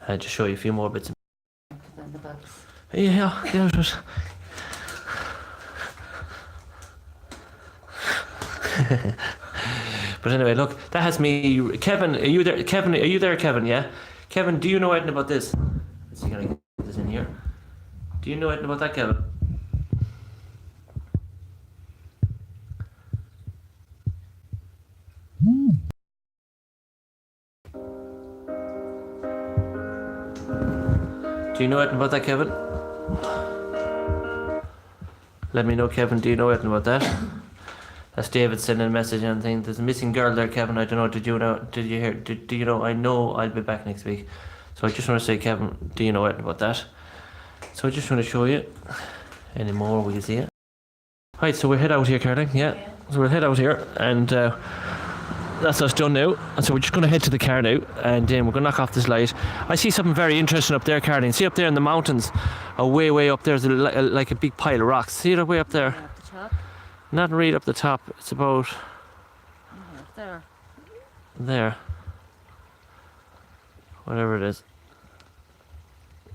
And just show you a few more bits. Yeah, get out of it. But anyway, look, that has me. Kevin, are you there? Kevin, are you there, Kevin? Yeah. Kevin, do you know anything about this? Let's see, can I get this in here? Do you know anything about that, Kevin? Do you know anything about that, Kevin? Let me know, Kevin. Do you know anything about that? That's David sending a message and thing. There's a missing girl there, Kevin. I don't know. Did you know? Did you hear? Do you know? I know I'll be back next week. So I just want to say, Kevin, do you know anything about that? So I just want to show you. Any more? Will you see it? Right. So we'll head out here, Caroline. Yeah. So we'll head out here, and that's us done now. And so we're just going to head to the car now, and then we're going to knock off this light. I see something very interesting up there, Caroline. See up there in the mountains, way up there's like a big pile of rocks. See it way up there? Up the top. Not right up the top. It's about There. there. Whatever it is.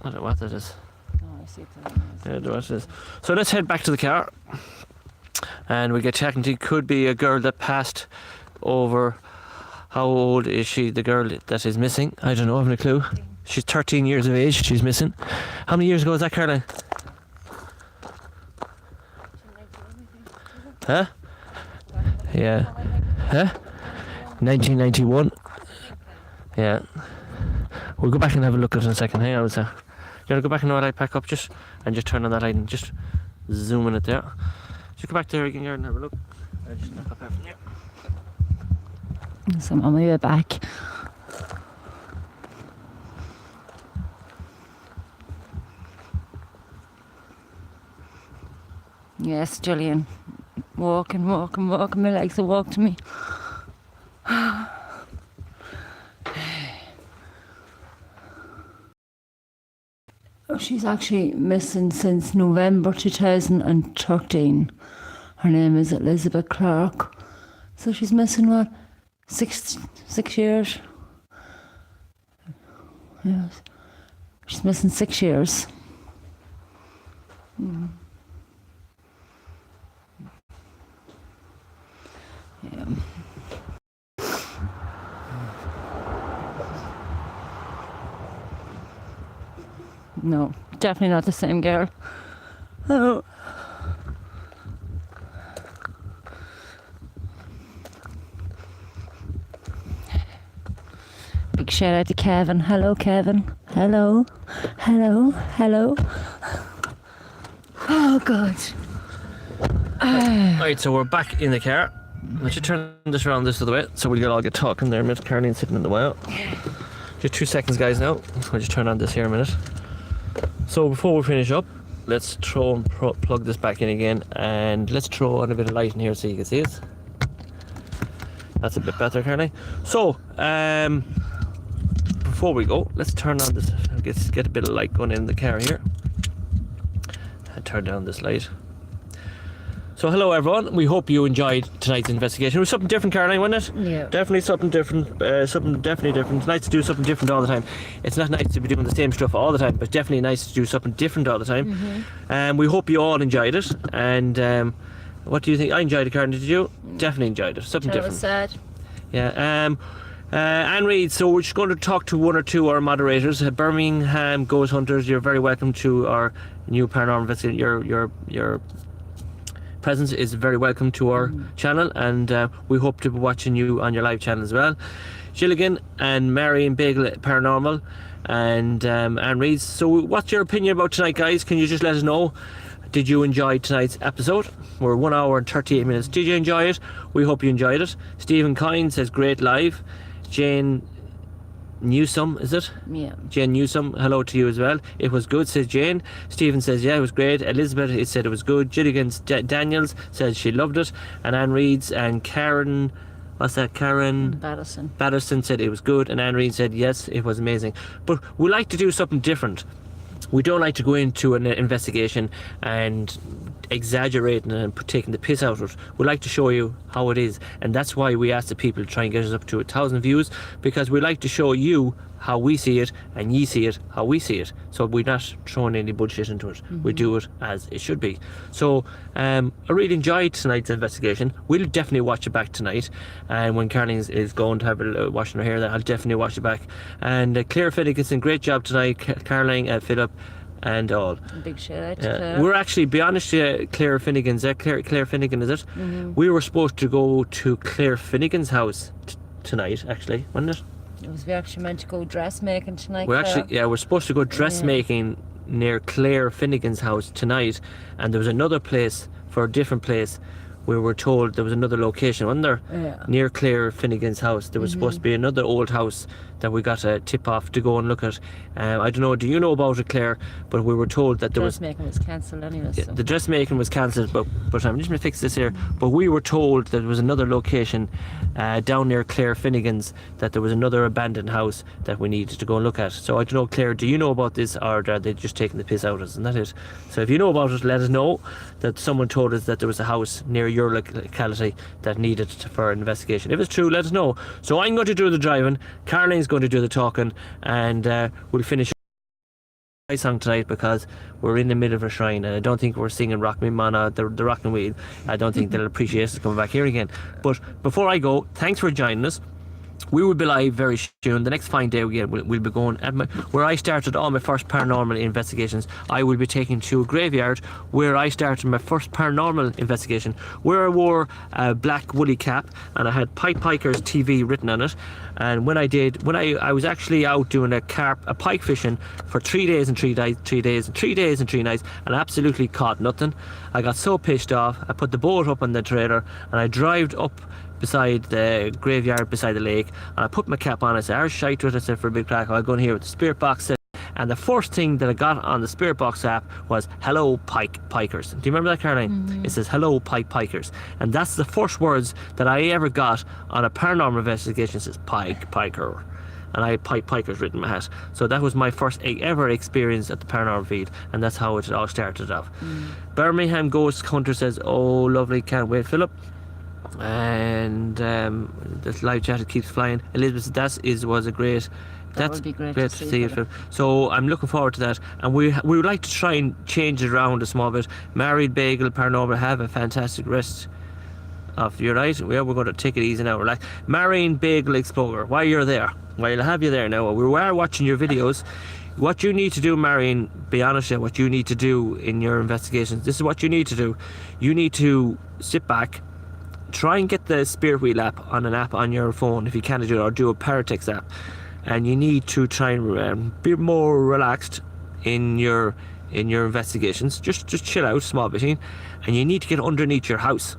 I don't know what it is. Oh, I see it. Yeah, I don't know what it is. So let's head back to the car, and we get checking. It could be a girl that passed over. How old is she, the girl that is missing? I don't know, I haven't a clue. She's 13 years of age, she's missing. How many years ago was that, Caroline? Huh? Yeah. Huh? 1991. Yeah. We'll go back and have a look at it in a second. Hang on a sec. You want to go back and know what I pack up just turn on that light and just zoom in it there. Just go back there again and have a look. I'll just knock up everything here. So I'm on my way back. Yes, Julian. Walking. My legs will walk to me. She's actually missing since November 2013. Her name is Elizabeth Clark. So she's missing what? 6 years. Yes. She's missing 6 years. Mm. Yeah. No, definitely not the same girl. Oh. Big shout out to Kevin. Hello, Kevin. Hello. Hello. Hello. Oh, God. Right, so we're back in the car. Let's just turn this around this other way so we'll all get talking there a minute. Caroline's sitting in the while. Just 2 seconds, guys, now. I'll just turn on this here a minute. So before we finish up, let's throw and plug this back in again, and let's throw on a bit of light in here so you can see it. That's a bit better, Caroline. So, before we go, let's turn on this. Get a bit of light going in the car here. And turn down this light. So hello everyone, we hope you enjoyed tonight's investigation. It was something different, Caroline, wasn't it? Yeah. Definitely something different, something definitely different. It's nice to do something different all the time. It's not nice to be doing the same stuff all the time, but definitely nice to do something different all the time. We hope you all enjoyed it, and what do you think? I enjoyed it, Caroline, did you? Definitely enjoyed it, something That different. was sad. Yeah. Anne Reid, so we're just going to talk to one or two of our moderators. Birmingham Ghost Hunters, you're very welcome to our new paranormal investigation. Your presence is very welcome to our channel, and we hope to be watching you on your live channel as well. Gilligan and Mary and Bagel Paranormal and Anne Reid. So what's your opinion about tonight, guys? Can you just let us know? Did you enjoy tonight's episode? We're 1 hour and 38 minutes. Did you enjoy it? We hope you enjoyed it. Stephen Kine says great live. Jane Newsome, is it? Yeah. Jane Newsome, hello to you as well. It was good, says Jane. Stephen says, yeah, it was great. Elizabeth, it said it was good. Gilligan Daniels says she loved it. And Anne Reid's and Karen, what's that, Karen? Batterson said it was good. And Anne Reid said, yes, it was amazing. But we like to do something different. We don't like to go into an investigation and exaggerating and taking the piss out of it. We like to show you how it is, and that's why we ask the people to try and get us up to 1,000 views, because we like to show you how we see it and ye see it how we see it. So we're not throwing any bullshit into it. We do it as it should be. So I really enjoyed tonight's investigation. We'll definitely watch it back tonight, and when Caroline is going to have a washing her hair, then I'll definitely watch it back. And Claire Finnegan, great job tonight, Caroline, Philip and all. Big shout out to Claire. We're actually, be honest, Claire Finnegan's there. Claire Finnegan, is it? We were supposed to go to Claire Finnegan's house tonight, actually, wasn't it? We actually meant to go dressmaking tonight. We're supposed to go dressmaking near Claire Finnegan's house tonight, and there was another place for a different place. We were told there was another location, wasn't there? Yeah. Near Claire Finnegan's house. There was supposed to be another old house that we got a tip off to go and look at. I don't know, do you know about it, Claire? But we were told that there dressmaking was cancelled anyway. So. the dressmaking was cancelled, but I'm just going to fix this here. But we were told that there was another location down near Claire Finnegan's, that there was another abandoned house that we needed to go and look at. So I don't know, Claire, do you know about this, or are they just taking the piss out of us? Isn't that it? So if you know about it, let us know that someone told us that there was a house near your locality that needed for an investigation. If it's true, let us know. So I'm going to do the driving, Caroline's going to do the talking, and we'll finish my song tonight because we're in the middle of a shrine, and I don't think we're singing Rock Me Mana, the Rockin' Wheel. I don't think they'll appreciate us coming back here again. But before I go, thanks for joining us. We will be live very soon. The next fine day we'll be going at where I started all my first paranormal investigations. I will be taking to a graveyard where I started my first paranormal investigation, where I wore a black woolly cap and I had Pipe Pikers TV written on it. And when I was actually out doing a pike fishing for 3 days and 3 nights, 3 days and 3 days and 3 nights, and I absolutely caught nothing. I got so pissed off. I put the boat up on the trailer and I drove up beside the graveyard, beside the lake, and I put my cap on. I said, "There's shite with it," I said, for a big crack. I'll go in here with the spirit box. And the first thing that I got on the spirit box app was "Hello Pikers." Do you remember that, Caroline? It says "Hello Pikers," and that's the first words that I ever got on a paranormal investigation. It says Piker, and I had Pikers written in my hat. So that was my first ever experience at the paranormal feed, and that's how it all started off. Birmingham Ghost Hunter says, "Oh, lovely, can't wait, Philip." And this live chat keeps flying. Elizabeth, was a great. That would be great to see it. So I'm looking forward to that, and we would like to try and change it around a small bit. Married Bagel Paranormal, have a fantastic rest of your night. We're going to take it easy now, relax. Marrying Bagel Explorer, while you're there, while I have you there now, we were watching your videos. What you need to do, Marion, be honest, what you need to do in your investigations, this is what you need to do. You need to sit back, try and get the Spirit Wheel app on an app on your phone if you can do it, or do a Paratex app. and you need to try and be more relaxed in your investigations. Just chill out, small bit, and you need to get underneath your house.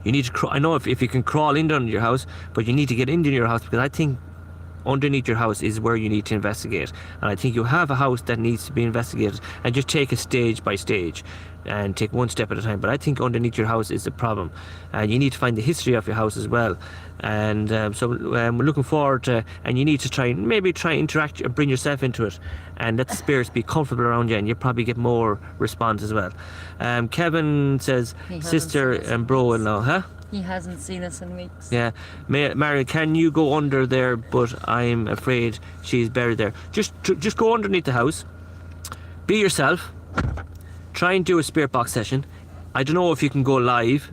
You need to. I know if you can crawl in under your house, but you need to get into your house, because I think underneath your house is where you need to investigate. And I think you have a house that needs to be investigated, and just take it stage by stage and take one step at a time. But I think underneath your house is the problem, and you need to find the history of your house as well. And we're looking forward to, and you need to try and interact and bring yourself into it, and let the spirits be comfortable around you, and you'll probably get more response as well. Kevin says sister and bro-in-law, huh? He hasn't seen us in weeks. Yeah, Mary, can you go under there? But I'm afraid she's buried there. Just go underneath the house. Be yourself. Try and do a spirit box session. I don't know if you can go live,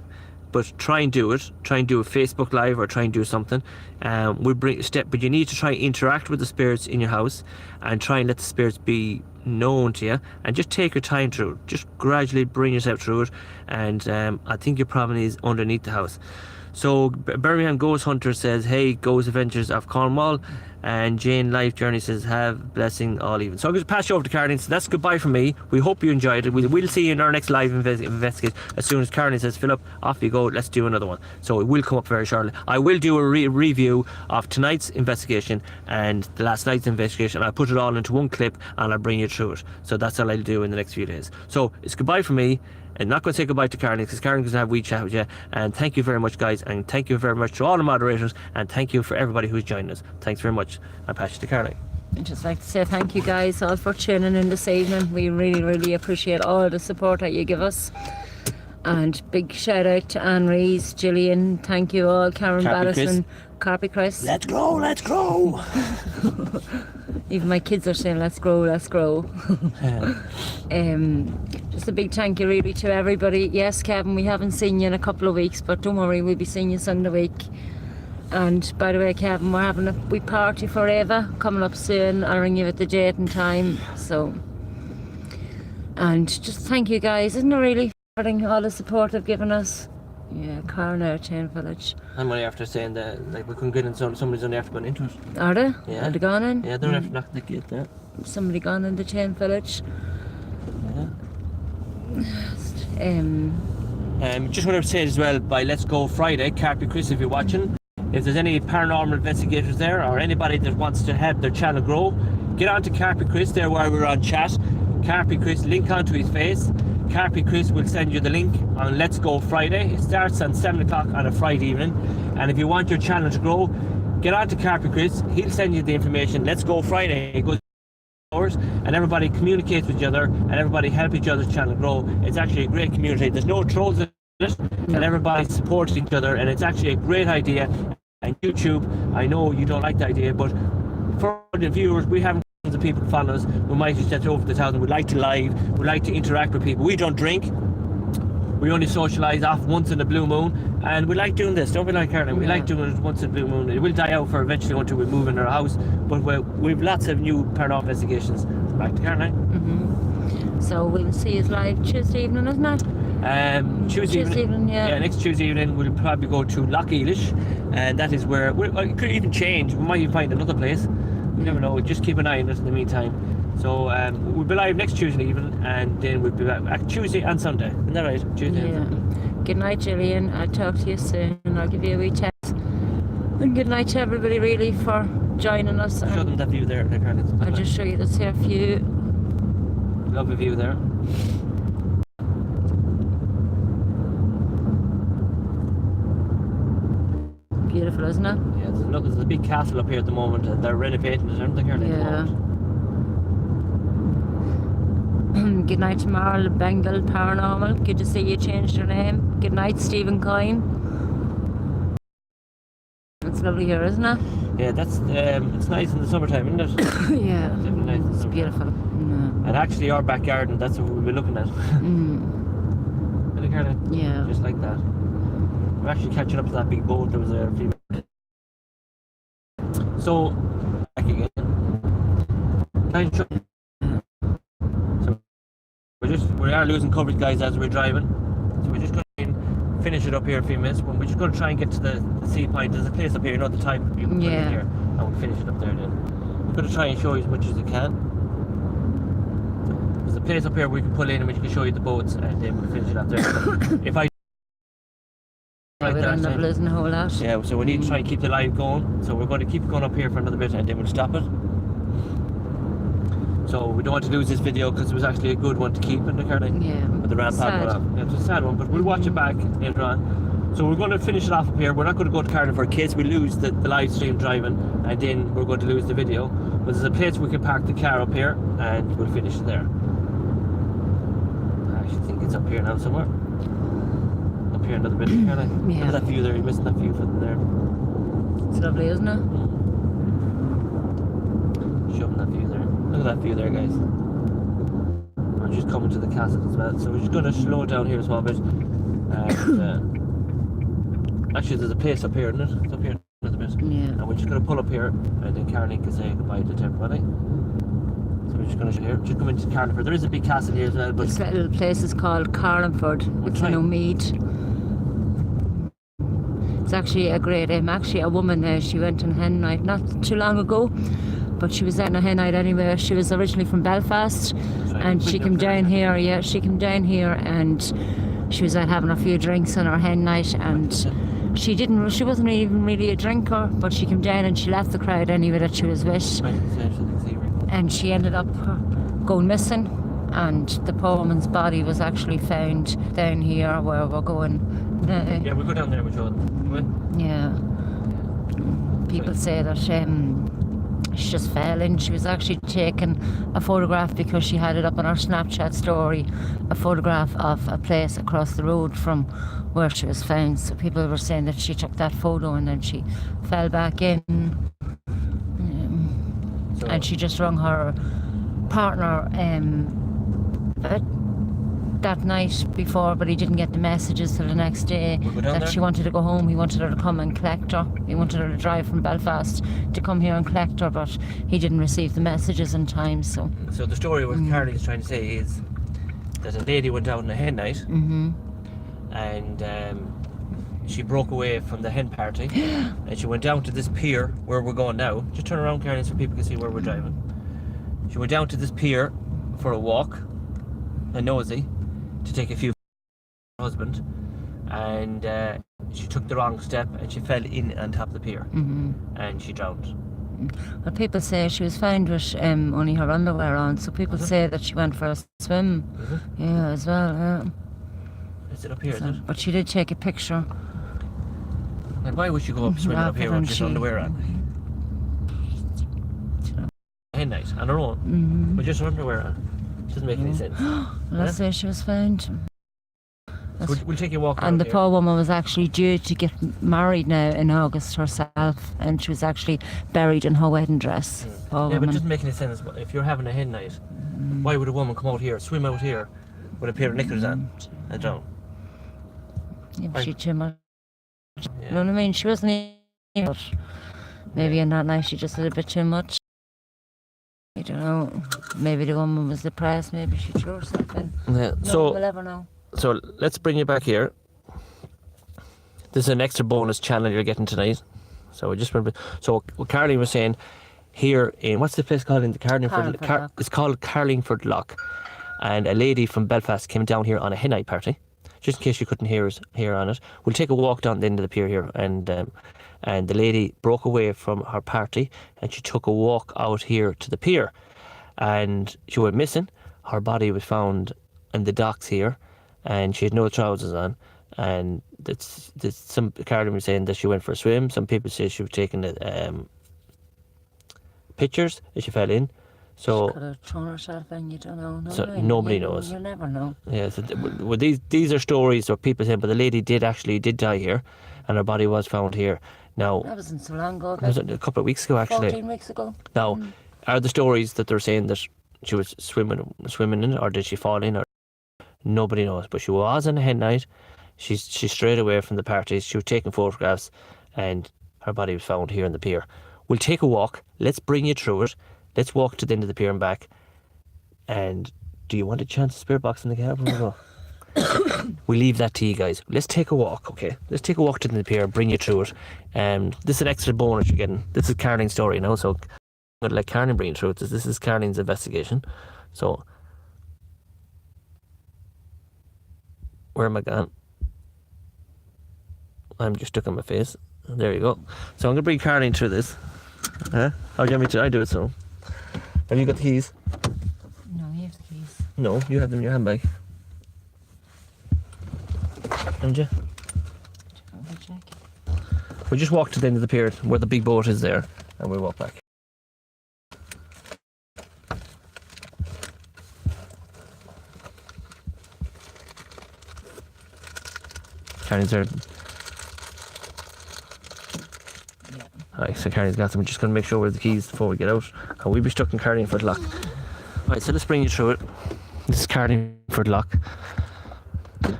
but try and do it. Try and do a Facebook live, or try and do something. We'll bring a step, but you need to try and interact with the spirits in your house, and try and let the spirits be known to you, and just take your time through it. Just gradually bring yourself through it, and I think your problem is underneath the house. So Birmingham Ghost Hunter says, hey, Ghost Adventures of Cornwall. And Jane Life Journey says, have blessing all even. So I'm going to pass you over to Caroline. So that's goodbye from me. We hope you enjoyed it. We'll see you in our next live investigate. As soon as Caroline says, Philip, off you go, let's do another one. So it will come up very shortly. I will do a review of tonight's investigation and the last night's investigation. I'll put it all into one clip, and I'll bring you through it. So that's all I'll do in the next few days. So it's goodbye from me. I'm not going to say goodbye to Caroline, because Caroline doesn't have wee chat with you. And thank you very much, guys, and thank you very much to all the moderators, and thank you for everybody who's joined us. Thanks very much. I'll pass you to Caroline. I'd just like to say thank you guys all for tuning in this evening. We really appreciate all the support that you give us. And big shout out to Anne Rees, Gillian, thank you all, Karen Barrison, Carpy Chris. Let's grow, let's grow. Even my kids are saying, let's grow, let's grow. Just a big thank you really to everybody. Yes, Kevin, we haven't seen you in a couple of weeks, but don't worry, we'll be seeing you Sunday week. And by the way, Kevin, we're having a wee party for Eva coming up soon. I'll ring you at the date and time. So, and just thank you guys, isn't it really, for all the support they've given us. Yeah, Carnow Chain Village. I'm only after saying that, like, we couldn't get in, somebody's only after going into it. Are they? Yeah. Are they gone in? Yeah, they're only after knocking the gate there. Somebody gone in the Chain Village. Yeah. Just want to say as well, by Let's Go Friday, Carpy Chris, if you're watching, if there's any paranormal investigators there, or anybody that wants to help their channel grow, get on to Carpy Chris there while we're on chat. Carpy Chris, link onto his face. Carpy Chris will send you the link on Let's Go Friday. It starts on 7 o'clock on a Friday evening. And if you want your channel to grow, get on to Carpy Chris. He'll send you the information. Let's Go Friday. It goes hours, and everybody communicates with each other, and everybody help each other's channel grow. It's actually a great community. There's no trolls in it, and everybody supports each other, and it's actually a great idea. And YouTube, I know you don't like the idea, but for the viewers, we have the people follow us. We might just set over the 1,000. We like to live. We like to interact with people. We don't drink. We only socialise off once in a blue moon, and we like doing this. Don't we, like Caroline? We like doing it once in a blue moon. It will die out for eventually until we move in our house. But we've lots of new paranormal investigations. Back to Caroline. So we'll see you live Tuesday evening, isn't it? Tuesday evening, yeah. Next Tuesday evening we'll probably go to Loch Eilish, and that is where it could even change. We might even find another place. You never know. Just keep an eye on it in the meantime. So we'll be live next Tuesday evening, and then we'll be back Tuesday and Sunday. Isn't that right? Tuesday and Sunday. Good night, Gillian. I'll talk to you soon, and I'll give you a wee chat. And good night to everybody, really, for joining us. Show them that view there, Caroline. I'll just show you this here view. Lovely view there. Beautiful, isn't it? Yeah, there's a big castle up here at the moment, and they're renovating it, aren't they, Caroline? Yeah. Good night to Marl Bengal Paranormal. Good to see you changed your name. Good night, Stephen Coyne. It's lovely here, isn't it? Yeah, that's it's nice in the summertime, isn't it? Yeah, It's definitely nice in the it's summertime. beautiful. Yeah. And actually, our back garden, that's what we'll be looking at. Isn't it, Caroline? Yeah. Just like that. We're actually catching up to that big boat that was there a few minutes. So, back again. So, we are losing coverage, guys, as we're driving. So we're just going to finish it up here in a few minutes. We're just going to try and get to the sea point. There's a place up here, you know, the type of people Yeah. here. And and we'll finish it up there then. We're going to try and show you as much as we can. There's a place up here where we can pull in and we can show you the boats, and then we'll finish it up there. If I Yeah, we'll end up losing a whole lot. yeah, so we need to try and keep the live going. So we're going to keep going up here for another bit and then we'll stop it. So we don't want to lose this video because it was actually a good one to keep in the Caroline. Yeah. But the rampart Sad. went off. Yeah, it's a sad one, but we'll watch it back later on. So we're going to finish it off up here. We're not going to go to Cardiff in case we lose the live stream driving, and then we're going to lose the video. But there's a place we can park the car up here and we'll finish it there. I actually think it's up here now somewhere. Up here another bit of Caroline. Yeah. Look at that view there, you're missing that view from there. It's lovely, isn't it? Shoving that view there. Look at that view there, guys. We're just coming to the castle as well, so we're just going to slow down here a small bit. And actually, there's a place up here, isn't it? It's up here another bit. Yeah. And we're just going to pull up here, and then Caroline can say goodbye to everybody. So we're just going to show here. Just come into Carniford. There is a big castle here as well, but This little place is called Carlingford. It's try. in O'Mead. It's actually a great actually a woman there. She went on hen night not too long ago, but she was at a hen night anyway. She was originally from Belfast, right. and she came down here. Yeah, she came down here, and she was out having a few drinks on her hen night, and she wasn't even really a drinker, but she came down and she left the crowd anyway that she was with, right, so they can see right. and she ended up going missing. And the poor woman's body was actually found down here where we're going now. Yeah, we'll go down there with you. Yeah. People say that she just fell in. She was actually taking a photograph because she had it up on her Snapchat story, a photograph of a place across the road from where she was found. So people were saying that she took that photo and then she fell back in. So, And she just rung her partner that night before, but he didn't get the messages till the next day We'll go down that there. she wanted to go home. He wanted her to come and collect her. He wanted her to drive from Belfast to come here and collect her, but he didn't receive the messages in time. So the story what Caroline is trying to say is that a lady went out on a hen night, and she broke away from the hen party, and she went down to this pier where we're going now. Just turn around, Caroline, so people can see where we're driving. She went down to this pier for a walk, a nosy, to take a few her husband, and she took the wrong step and she fell in on top of the pier, and she drowned. Well, people say she was found with only her underwear on, so people say that she went for a swim. Yeah, as well. Yeah. Is it up here, So, is it? but she did take a picture. And why would she go up swimming up here with Rather just than underwear on? Hen night on her own, with just her underwear on. Doesn't make any sense. Let's say she was found. We'll take you a walk around And the here. poor woman was actually due to get married now in August herself, and she was actually buried in her wedding dress. Poor Yeah, but it woman. doesn't make any sense. If you're having a hen night, why would a woman come out here, swim out here, with a pair of knickers on, and drown? Yeah, but she too much. Yeah. You know what I mean? She wasn't even, but maybe in that night she just did a bit too much. I don't know. Maybe the woman was depressed. Maybe she threw herself in. Yeah. No one will ever know. So let's bring you back here. This is an extra bonus channel you're getting tonight. So we just so what Caroline was saying here in what's the place called in the Carlingford? Carlingford Lock. It's called Carlingford Lock, and a lady from Belfast came down here on a hen night party. Just in case you couldn't hear us here on it, we'll take a walk down the end of the pier here, and the lady broke away from her party and she took a walk out here to the pier, and she went missing. Her body was found in the docks here, and she had no trousers on. And that's some Caroline was saying that she went for a swim. Some people say she was taking the pictures and she fell in. So Could have thrown herself in, you don't know. So nobody knows. You'll never know. yeah, so well, these are stories or people saying, but the lady did die here, and her body was found here. Now That wasn't so long ago. it was a couple of weeks ago actually. 14 weeks ago. Now, are the stories that they're saying that she was swimming in it, or did she fall in, or nobody knows. But she was on a hen night. She strayed away from the parties. She was taking photographs, and her body was found here on the pier. We'll take a walk. Let's bring you through it. Let's walk to the end of the pier and back. And do you want a chance of spirit box in the cab? we leave that to you guys. Let's take a walk, okay? Let's take a walk to the pier, bring you through it. This is an extra bonus you're getting. This is Carling's story, you know, so I'm going to let Carling bring you through it. This is Carling's investigation. So, where am I gone? I'm just stuck on my face. There you go. So I'm going to bring Carling through this. Huh? How do you want me to? I do it so. Have you got the keys? No, you have the keys. No, you have them in your handbag. Don't you? Check. We'll just walk to the end of the pier where the big boat is there, and we'll walk back. Carling's there. Alright, so Carling's got them. We're just going to make sure we have the keys before we get out. And we'll be stuck in Carlingford Lock. Alright, so let's bring you through it. This is Carlingford Lock.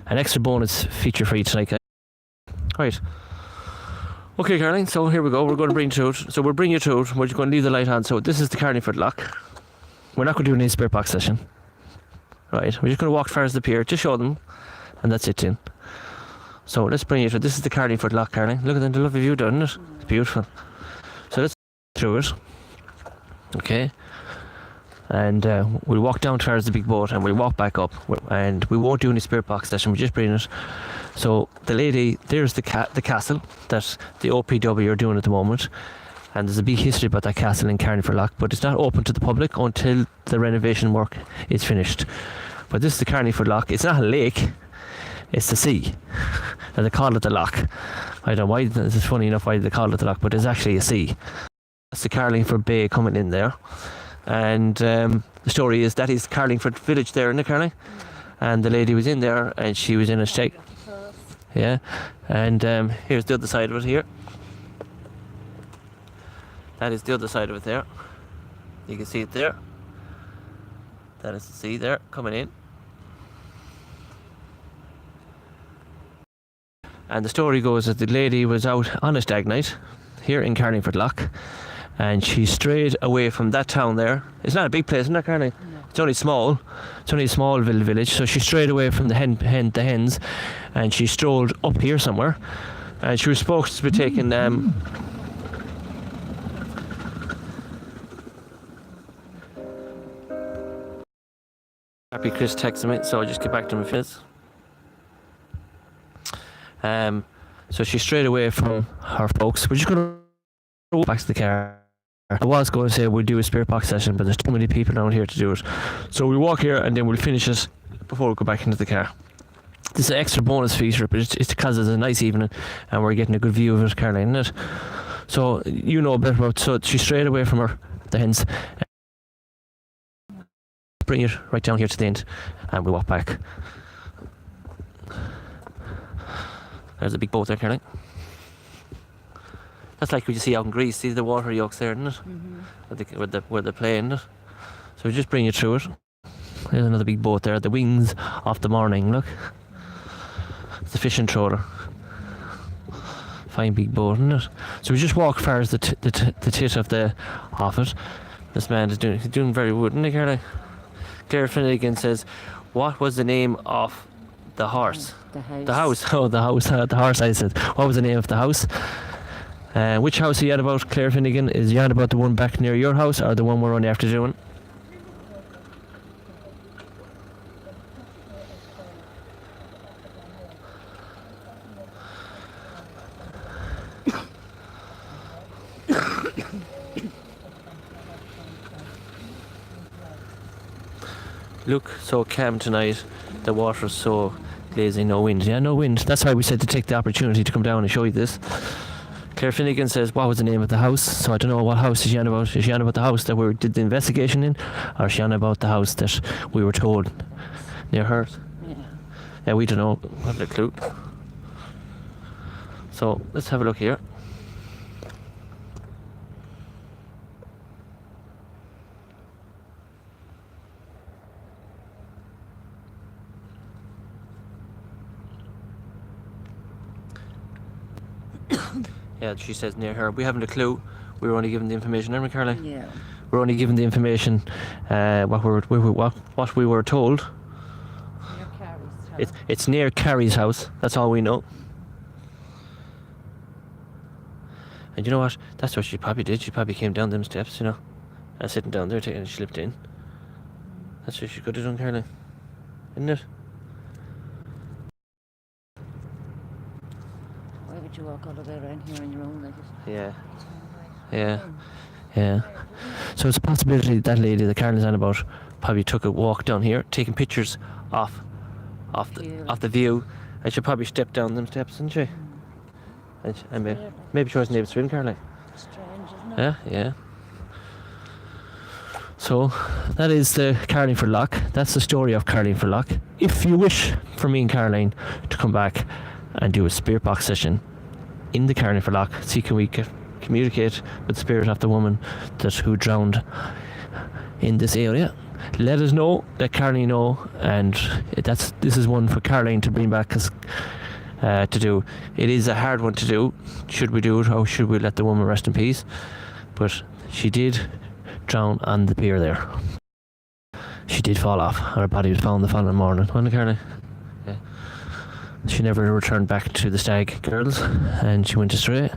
An extra bonus feature for you tonight, guys. Right. Okay, Carling, so here we go. We're going to bring you through it. So we'll bring you through it. We're just going to leave the light on. So this is the Carlingford Lock. We're not going to do any spirit box session. Right, we're just going to walk as far as the pier. Just show them. And that's it, then. So let's bring you through. This is the Carlingford Lock, Carling. Look at the lovely view, doesn't it? It's beautiful. So let's through it. Okay. And we'll walk down towards the big boat and we'll walk back up. And we won't do any spirit box session. We'll just bring it. So the lady, there's the castle that the OPW are doing at the moment. And there's a big history about that castle in Carlingford Lock. But it's not open to the public until the renovation work is finished. But this is the Carlingford Lock. It's not a lake. It's the sea. And they call it the lock. I don't know why, this is funny enough why they call it the lock, but it's actually a sea. That's the Carlingford Bay coming in there. And the story is that is Carlingford village there, isn't it, Carling? And the lady was in there and she was in a stake. Yeah. And here's the other side of it here. That is the other side of it there. You can see it there. That is the sea there coming in. And the story goes that the lady was out on a stag night here in Carlingford Lock, and she strayed away from that town there. It's not a big place, isn't it, Carling? No. It's only small. It's only a small village. So she strayed away from the hens, and she strolled up here somewhere. And she was supposed to be taking Happy Chris texted me, so I'll just get back to my face. So she strayed away from her folks. We're just going to go back to the car. I was going to say we'll do a spirit box session, but there's too many people down here to do it. So we'll walk here and then we'll finish it before we go back into the car. This is an extra bonus feature, but it's because it's a nice evening and we're getting a good view of it, Caroline, isn't it? So you know a bit about. So she strayed away from the hens. Bring it right down here to the end, and we walk back. There's a big boat there, Caroline. That's like what you see out in Greece. See the water yokes there, isn't it? Mm-hmm. Where they're playing it. So we just bring you through it. There's another big boat there. The wings of the morning. Look, it's a fishing trawler. Fine big boat, isn't it? So we just walk far as the tit of it. This man is doing very good, isn't he, Caroline? Claire Finnegan says, "What was the name of the horse?" The house. The house. Oh, the house. The horse. I said. What was the name of the house? Which house are you on about, Claire Finnegan? Is you on about the one back near your house, or the one we're only after doing? Look, so calm tonight. The water's so lazy, no wind. Yeah, no wind. That's why we said to take the opportunity to come down and show you this. Claire Finnegan says, what was the name of the house? So I don't know what house is she on about. Is she on about the house that we did the investigation in? Or is she on about the house that we were told near hers? Yeah, we don't know. I have a clue. So let's have a look here. Yeah, she says near her. We haven't a clue. We were only given the information, aren't we, Caroline? Yeah. We're only given the information, what we were told. Your car is It's near Carrie's house. That's all we know. And you know what? That's what she probably did. She probably came down them steps, you know, and sitting down there, and she slipped in. That's what she could have done, Caroline, isn't it? Why would you walk all the way around here on your own like this? Yeah. So it's a possibility that lady that Caroline's on about probably took a walk down here, taking pictures off the view, and she probably stepped down them steps, didn't she? And maybe she wasn't able to swim, Caroline. Strange, isn't it? Yeah. So that is the Carlingford Lock. That's the story of Carlingford Lock. If you wish for me and Caroline to come back and do a spirit box session in the Carlingford Lock, see can we communicate with the spirit of the woman who drowned in this area, let us know, let Caroline know, and this is one for Caroline to bring back to do. It is a hard one to do. Should we do it, or should we let the woman rest in peace? But she did drown on the pier there. She did fall off, and her body was found the following morning, wasn't it, Caroline? Yeah. She never returned back to the Stag Girls, and she went astray,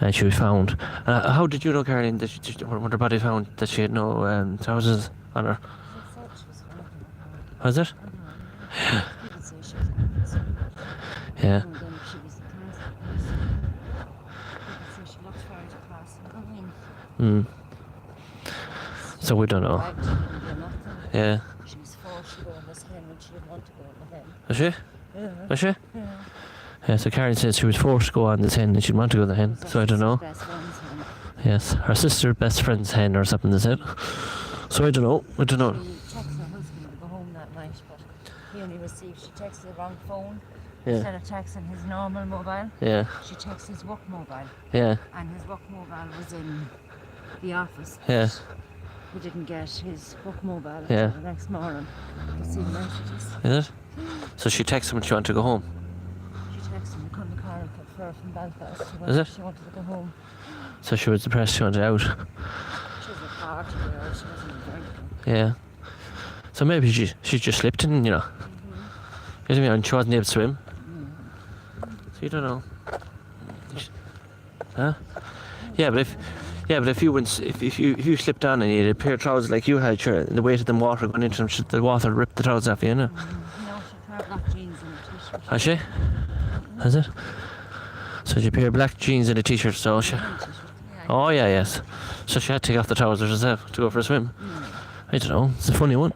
and she was found. How did you know, Caroline, that when her body found, that she had no trousers on her? Was it? Yeah. So we don't know. Yeah. She was forced to go in this hen when she didn't want to go in the hen. Was she? Yeah. Was she? Yeah, so Karen says she was forced to go on this hen and she didn't want to go on the hen. So I don't know. Yes, her sister's best friend's hen or something, is it? So I don't know. She texted her husband to go home that night, but he only received, she texted the wrong phone. Yeah. Instead of texting his normal mobile, Yeah. she texted his work mobile. Yeah. And his work mobile was in the office. Yeah. He didn't get his work mobile Yeah. until the next morning to see messages. Is it? So she texted him and she wanted to go home. She texted him to come to Cardiff for her from Belfast. Is it? She wanted to go home. So she was depressed, she wanted out. She was a party girl, she wasn't drinking. Yeah. So maybe she just slipped in, you know. You know what I mean? And she wasn't able to swim. So you don't know. Huh? Yeah, but if you went, if you slipped on and you had a pair of trousers like you had, sure, and the weight of the water going into them, the water ripped the trousers off you, know? No, she had black jeans and a t-shirt. Has she? Has it? So she pair of black jeans and a t-shirt, so she... Oh yeah, yes. So she had to take off the trousers herself to go for a swim. I don't know, it's a funny one.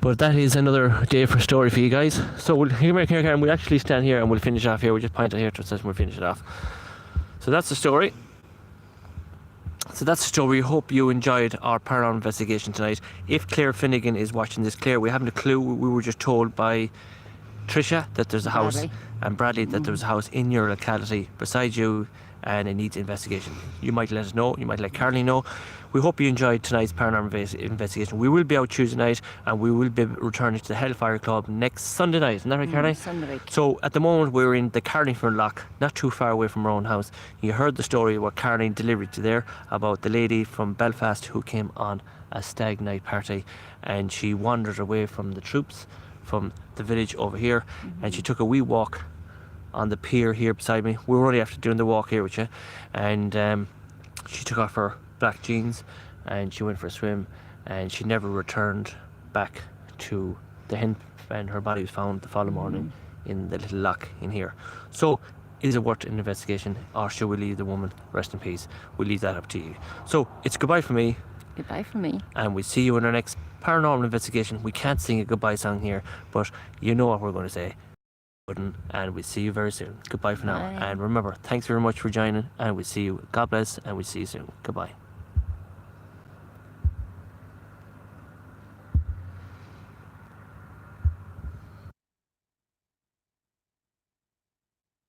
But that is another day for a story for you guys. So we'll here, Karen, we'll actually stand here and we'll finish off here. We'll just point it here to us and we'll finish it off. So that's the story. We hope you enjoyed our paranormal investigation tonight. If Claire Finnegan is watching this, Claire, we haven't a clue. We were just told by Tricia that there's a house, Bradley. and Bradley that there's a house in your locality beside you and it needs investigation. You might let us know, you might let Caroline know. We hope you enjoyed tonight's paranormal investigation. We will be out Tuesday night and we will be returning to the Hellfire Club next Sunday night. Isn't that right, Caroline? Sunday week. So at the moment we're in the Carlingford Lock, not too far away from our own house. You heard the story what Caroline delivered to there about the lady from Belfast who came on a stag night party and she wandered away from the troops from the village over here and she took a wee walk on the pier here beside me. We were only after doing the walk here with you, and she took off her black jeans and she went for a swim and she never returned back to the hen, and her body was found the following morning in the little lock in here. So is it worth an investigation, or should we leave the woman rest in peace? We'll leave that up to you. So it's goodbye from me, Goodbye from me. and we'll see you in our next paranormal investigation. We can't sing a goodbye song here, but you know what we're going to say. And we'll see you very soon. Goodbye for now. Bye. And remember, thanks very much for joining, and we'll see you. God bless, and we'll see you soon. Goodbye.